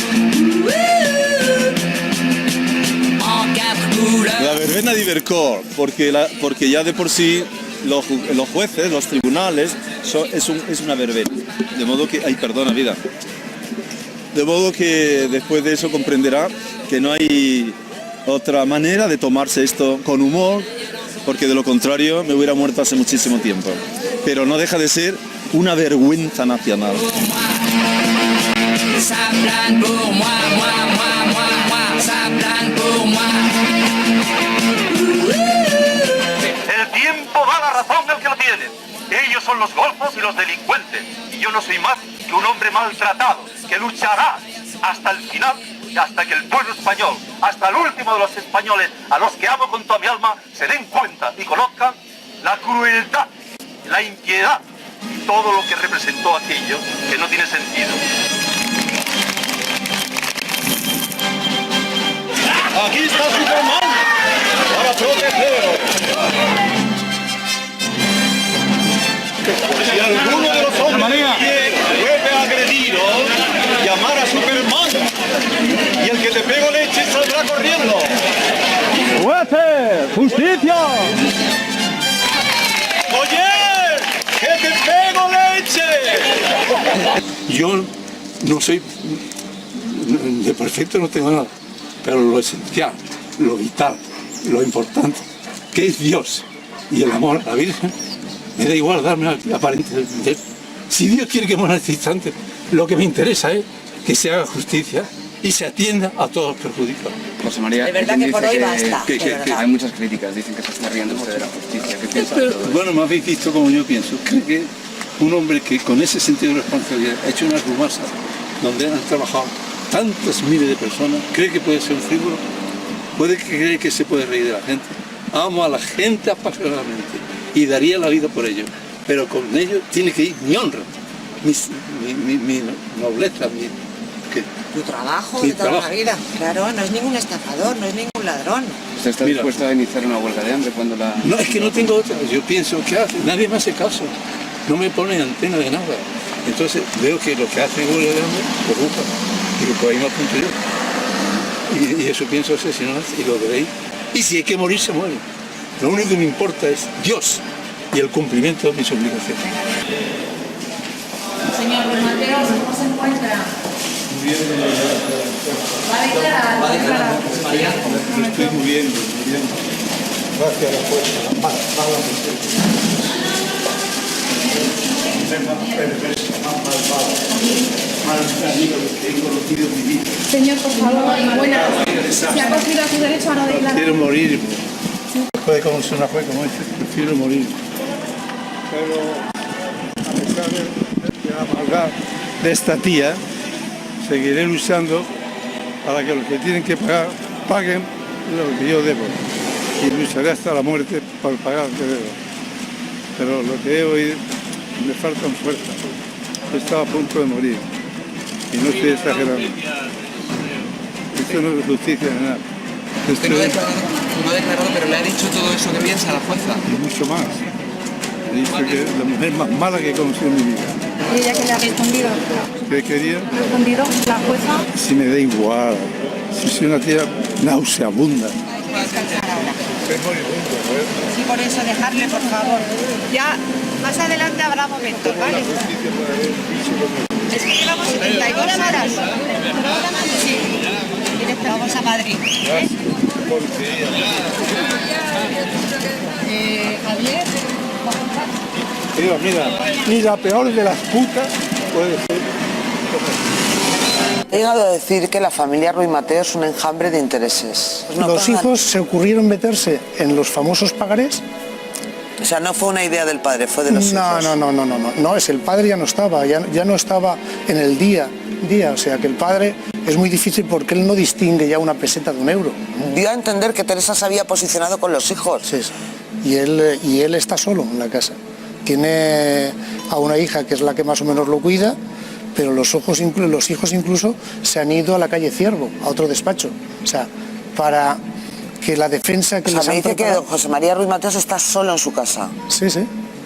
En 4 couleurs. La verbena de Ibercor, porque ya de por sí los jueces, los tribunales, es una verbena. De modo que, ay, perdona vida. De modo que después de eso comprenderá que no hay otra manera de tomarse esto con humor, porque de lo contrario me hubiera muerto hace muchísimo tiempo. Pero no deja de ser una vergüenza nacional. El tiempo da la razón al que lo tiene. Ellos son los golfos y los delincuentes. Y yo no soy más que un hombre maltratado, que luchará hasta el final, hasta que el pueblo español, hasta el último de los españoles, a los que amo con toda mi alma, se den cuenta y conozcan la crueldad, la impiedad y todo lo que representó aquello que no tiene sentido. Aquí está Superman para protegeros. Si alguno de los hombres vuelve agredido, llamar a Superman y el que te pego leche saldrá corriendo. ¡Jueces! ¡Justicia! ¡Oye! ¡Que te pego leche! Yo no soy de perfecto, no tengo nada, pero lo esencial, lo vital, lo importante, que es Dios y el amor a la Virgen, me da igual darme la apariencia. Si Dios quiere que muera en este instante, lo que me interesa es que se haga justicia y se atienda a todos los perjudicados. José María, de verdad que por hoy basta. Que hay muchas críticas, dicen que se está riendo usted de la justicia. ¿Qué piensa? Bueno, me habéis visto como yo pienso. Creo que un hombre que con ese sentido de responsabilidad ha hecho una rumasa donde han trabajado tantas miles de personas, cree que puede ser un frívolo, puede creer que se puede reír de la gente. Amo a la gente apasionadamente y daría la vida por ello, pero con ello tiene que ir mi honra, mi nobleza, ¿Qué? Tu trabajo Mi de toda trabajo. la vida. Claro, no es ningún estafador, no es ningún ladrón. ¿Usted está dispuesto a iniciar una huelga de hambre cuando la...? No, es que no tengo otra. Yo pienso, ¿qué hace? Nadie me hace caso. No me pone antena de nada. Entonces veo que lo que hacen huelga de hambre, corrupta. Digo, pues ahí me apunto yo. Y eso pienso asesinarse y lo veréis. Y si hay que morir, se muere. Lo único que me importa es Dios y el cumplimiento de mis obligaciones. Señor Ruiz Mateos, ¿cómo se encuentra? ¿Va a declarar? ¿Va a declarar? Estoy muy bien, muy bien. Gracias a la fuerza. Señor, por favor, buenas. ¿Se ha cogido a su derecho a no declarar? Quiero morir. Después de conocer una juez como este, prefiero morir. Pero a pesar de la maldad de esta tía, seguiré luchando para que los que tienen que pagar, paguen lo que yo debo. Y lucharé hasta la muerte por pagar lo que debo. Pero lo que debo ir, me faltan fuerzas. Estaba a punto de morir. Y no estoy exagerando. Esto no es justicia ni nada. Usted no ha declarado, pero le ha dicho todo eso que piensa a la jueza. Y mucho más. He dicho que es la mujer más mala que he conocido en mi vida. ¿Y ella qué le ha respondido? ¿Qué quería? ¿Ha respondido la jueza? Si me da igual. Si soy una tía nauseabunda. Sí, por eso dejarle, por favor. Ya, más adelante habrá momentos, ¿vale? Es que llevamos 72 horas. Sí. Directo, vamos a Madrid. Javier. Digo, mira, ni la peor de las putas puede ser. He llegado a decir que la familia Ruiz Mateos es un enjambre de intereses. Los hijos se ocurrieron meterse en los famosos pagarés. O sea, no fue una idea del padre, fue de los hijos. No, es el padre ya no estaba, ya no estaba en el día, o sea que el padre es muy difícil porque él no distingue ya una peseta de un euro. Dio a entender que Teresa se había posicionado con los hijos. Sí, y él está solo en la casa. Tiene a una hija que es la que más o menos lo cuida, pero los hijos incluso se han ido a la calle Ciervo, a otro despacho. O sea, para que la defensa que les me han dice preparado... que José María Ruiz Mateos está solo en su casa. Sí.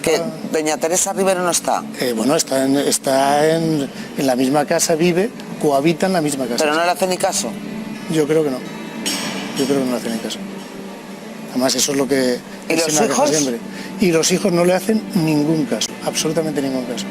Que doña Teresa Rivero no está. Bueno, está en la misma casa, vive, cohabita en la misma casa. ¿Pero no le hace ni caso? Yo creo que no. Yo creo que no le hace ni caso. Además, eso es lo que... ¿Y los hijos? Siempre. Y los hijos no le hacen ningún caso, absolutamente ningún caso.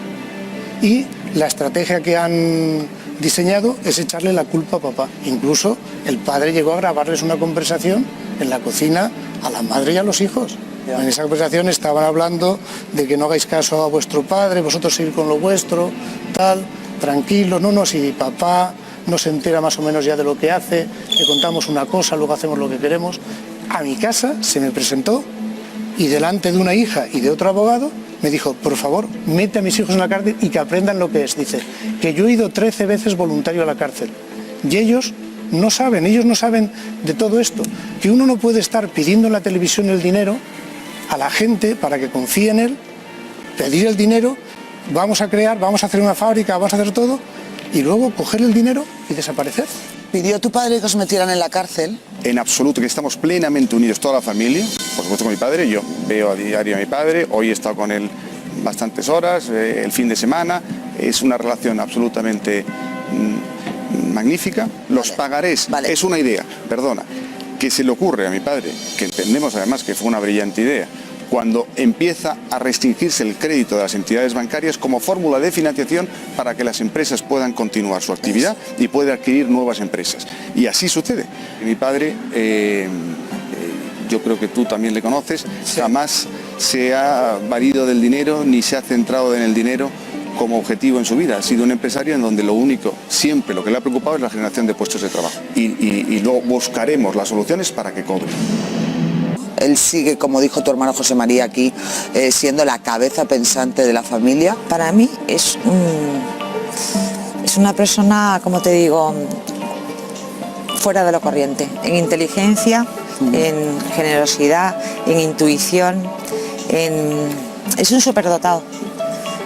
Y la estrategia que han diseñado es echarle la culpa a papá. Incluso el padre llegó a grabarles una conversación en la cocina a la madre y a los hijos. Ya. En esa conversación estaban hablando de que no hagáis caso a vuestro padre, vosotros seguir con lo vuestro, tal, tranquilo, si papá no se entera más o menos ya de lo que hace, le contamos una cosa, luego hacemos lo que queremos. A mi casa se me presentó y delante de una hija y de otro abogado me dijo, por favor, mete a mis hijos en la cárcel y que aprendan lo que es. Dice, que yo he ido 13 veces voluntario a la cárcel y ellos no saben de todo esto, que uno no puede estar pidiendo en la televisión el dinero a la gente para que confíe en él, pedir el dinero, vamos a hacer una fábrica, vamos a hacer todo y luego coger el dinero y desaparecer. ¿Pidió tu padre que os metieran en la cárcel? En absoluto, que estamos plenamente unidos, toda la familia, por supuesto con mi padre, yo veo a diario a mi padre, hoy he estado con él bastantes horas, el fin de semana, es una relación absolutamente magnífica. Los pagarés, es una idea, perdona, que se le ocurre a mi padre, que entendemos además que fue una brillante idea, cuando empieza a restringirse el crédito de las entidades bancarias como fórmula de financiación para que las empresas puedan continuar su actividad y puedan adquirir nuevas empresas. Y así sucede. Mi padre, yo creo que tú también le conoces, jamás se ha valido del dinero ni se ha centrado en el dinero como objetivo en su vida. Ha sido un empresario en donde lo único, siempre lo que le ha preocupado es la generación de puestos de trabajo. Y luego buscaremos las soluciones para que cobre. Él sigue, como dijo tu hermano José María aquí, siendo la cabeza pensante de la familia. Para mí es una persona, como te digo, fuera de lo corriente, en inteligencia, en generosidad, en intuición, es un superdotado.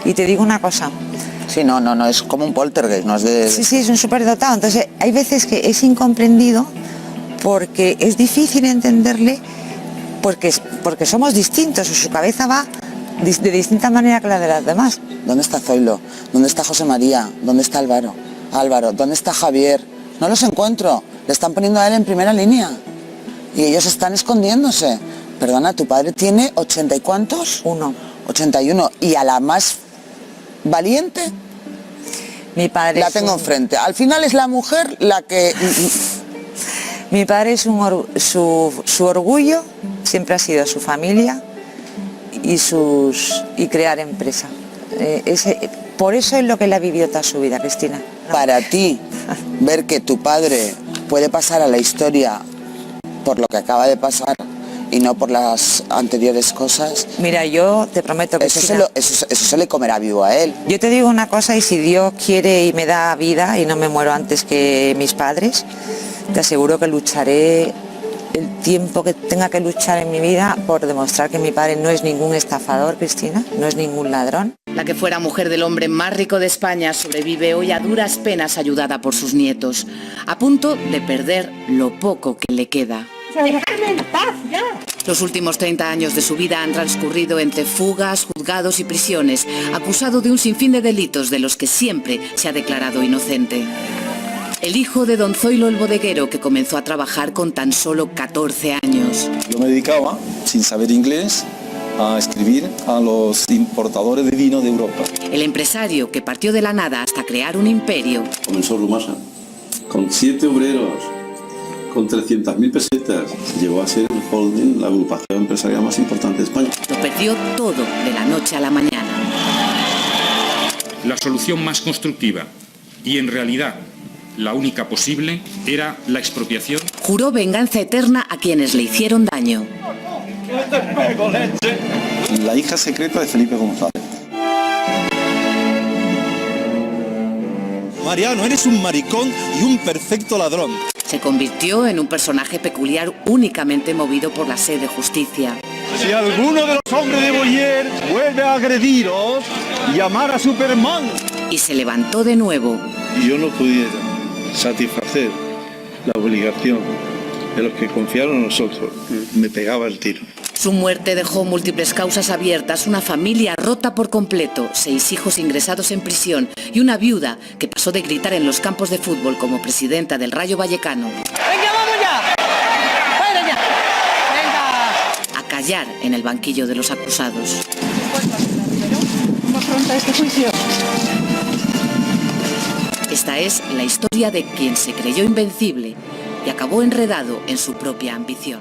Y te digo una cosa, Sí, no, es como un poltergeist, no es de... Sí, es un superdotado. Entonces, hay veces que es incomprendido porque es difícil entenderle porque somos distintos, su cabeza va de distinta manera que la de las demás. ¿Dónde está Zoilo? ¿Dónde está José María? ¿Dónde está Álvaro? ¿Dónde está Javier? No los encuentro, le están poniendo a él en primera línea y ellos están escondiéndose. Perdona, tu padre tiene 80 y ¿cuántos? 81. Y a la más valiente, mi padre la tengo enfrente. Al final es la mujer la que... Mi padre es su orgullo, siempre ha sido su familia y crear empresa. Por eso es lo que él ha vivido toda su vida, Cristina. Para ti, ver que tu padre puede pasar a la historia por lo que acaba de pasar y no por las anteriores cosas. Mira, yo te prometo que eso se le comerá vivo a él. Yo te digo una cosa, y si Dios quiere y me da vida y no me muero antes que mis padres, te aseguro que lucharé el tiempo que tenga que luchar en mi vida por demostrar que mi padre no es ningún estafador, Cristina, no es ningún ladrón. La que fuera mujer del hombre más rico de España sobrevive hoy a duras penas ayudada por sus nietos, a punto de perder lo poco que le queda. ¡Dejarme en paz ya! Los últimos 30 años de su vida han transcurrido entre fugas, juzgados y prisiones, acusado de un sinfín de delitos de los que siempre se ha declarado inocente. El hijo de don Zoilo el bodeguero, que comenzó a trabajar con tan solo 14 años. Yo me dedicaba, sin saber inglés, a escribir a los importadores de vino de Europa. El empresario que partió de la nada hasta crear un imperio. Comenzó Rumasa, con 7 obreros, con 300.000 pesetas. Llegó a ser el holding, la agrupación empresarial más importante de España. Lo perdió todo de la noche a la mañana. La solución más constructiva y en realidad la única posible era la expropiación. Juró venganza eterna a quienes le hicieron daño. La hija secreta de Felipe González. Mariano, eres un maricón y un perfecto ladrón. Se convirtió en un personaje peculiar únicamente movido por la sed de justicia. Si alguno de los hombres de Boyer vuelve a agrediros, llamar a Superman. Y se levantó de nuevo. Y yo no pudiera satisfacer la obligación de los que confiaron en nosotros, me pegaba el tiro. Su muerte dejó múltiples causas abiertas, una familia rota por completo, 6 hijos ingresados en prisión y una viuda que pasó de gritar en los campos de fútbol como presidenta del Rayo Vallecano. ¡Venga, vamos ya! ¡Fuera ya! ¡Venga! A callar en el banquillo de los acusados. ¿Cómo afronta este juicio? Esta es la historia de quien se creyó invencible y acabó enredado en su propia ambición.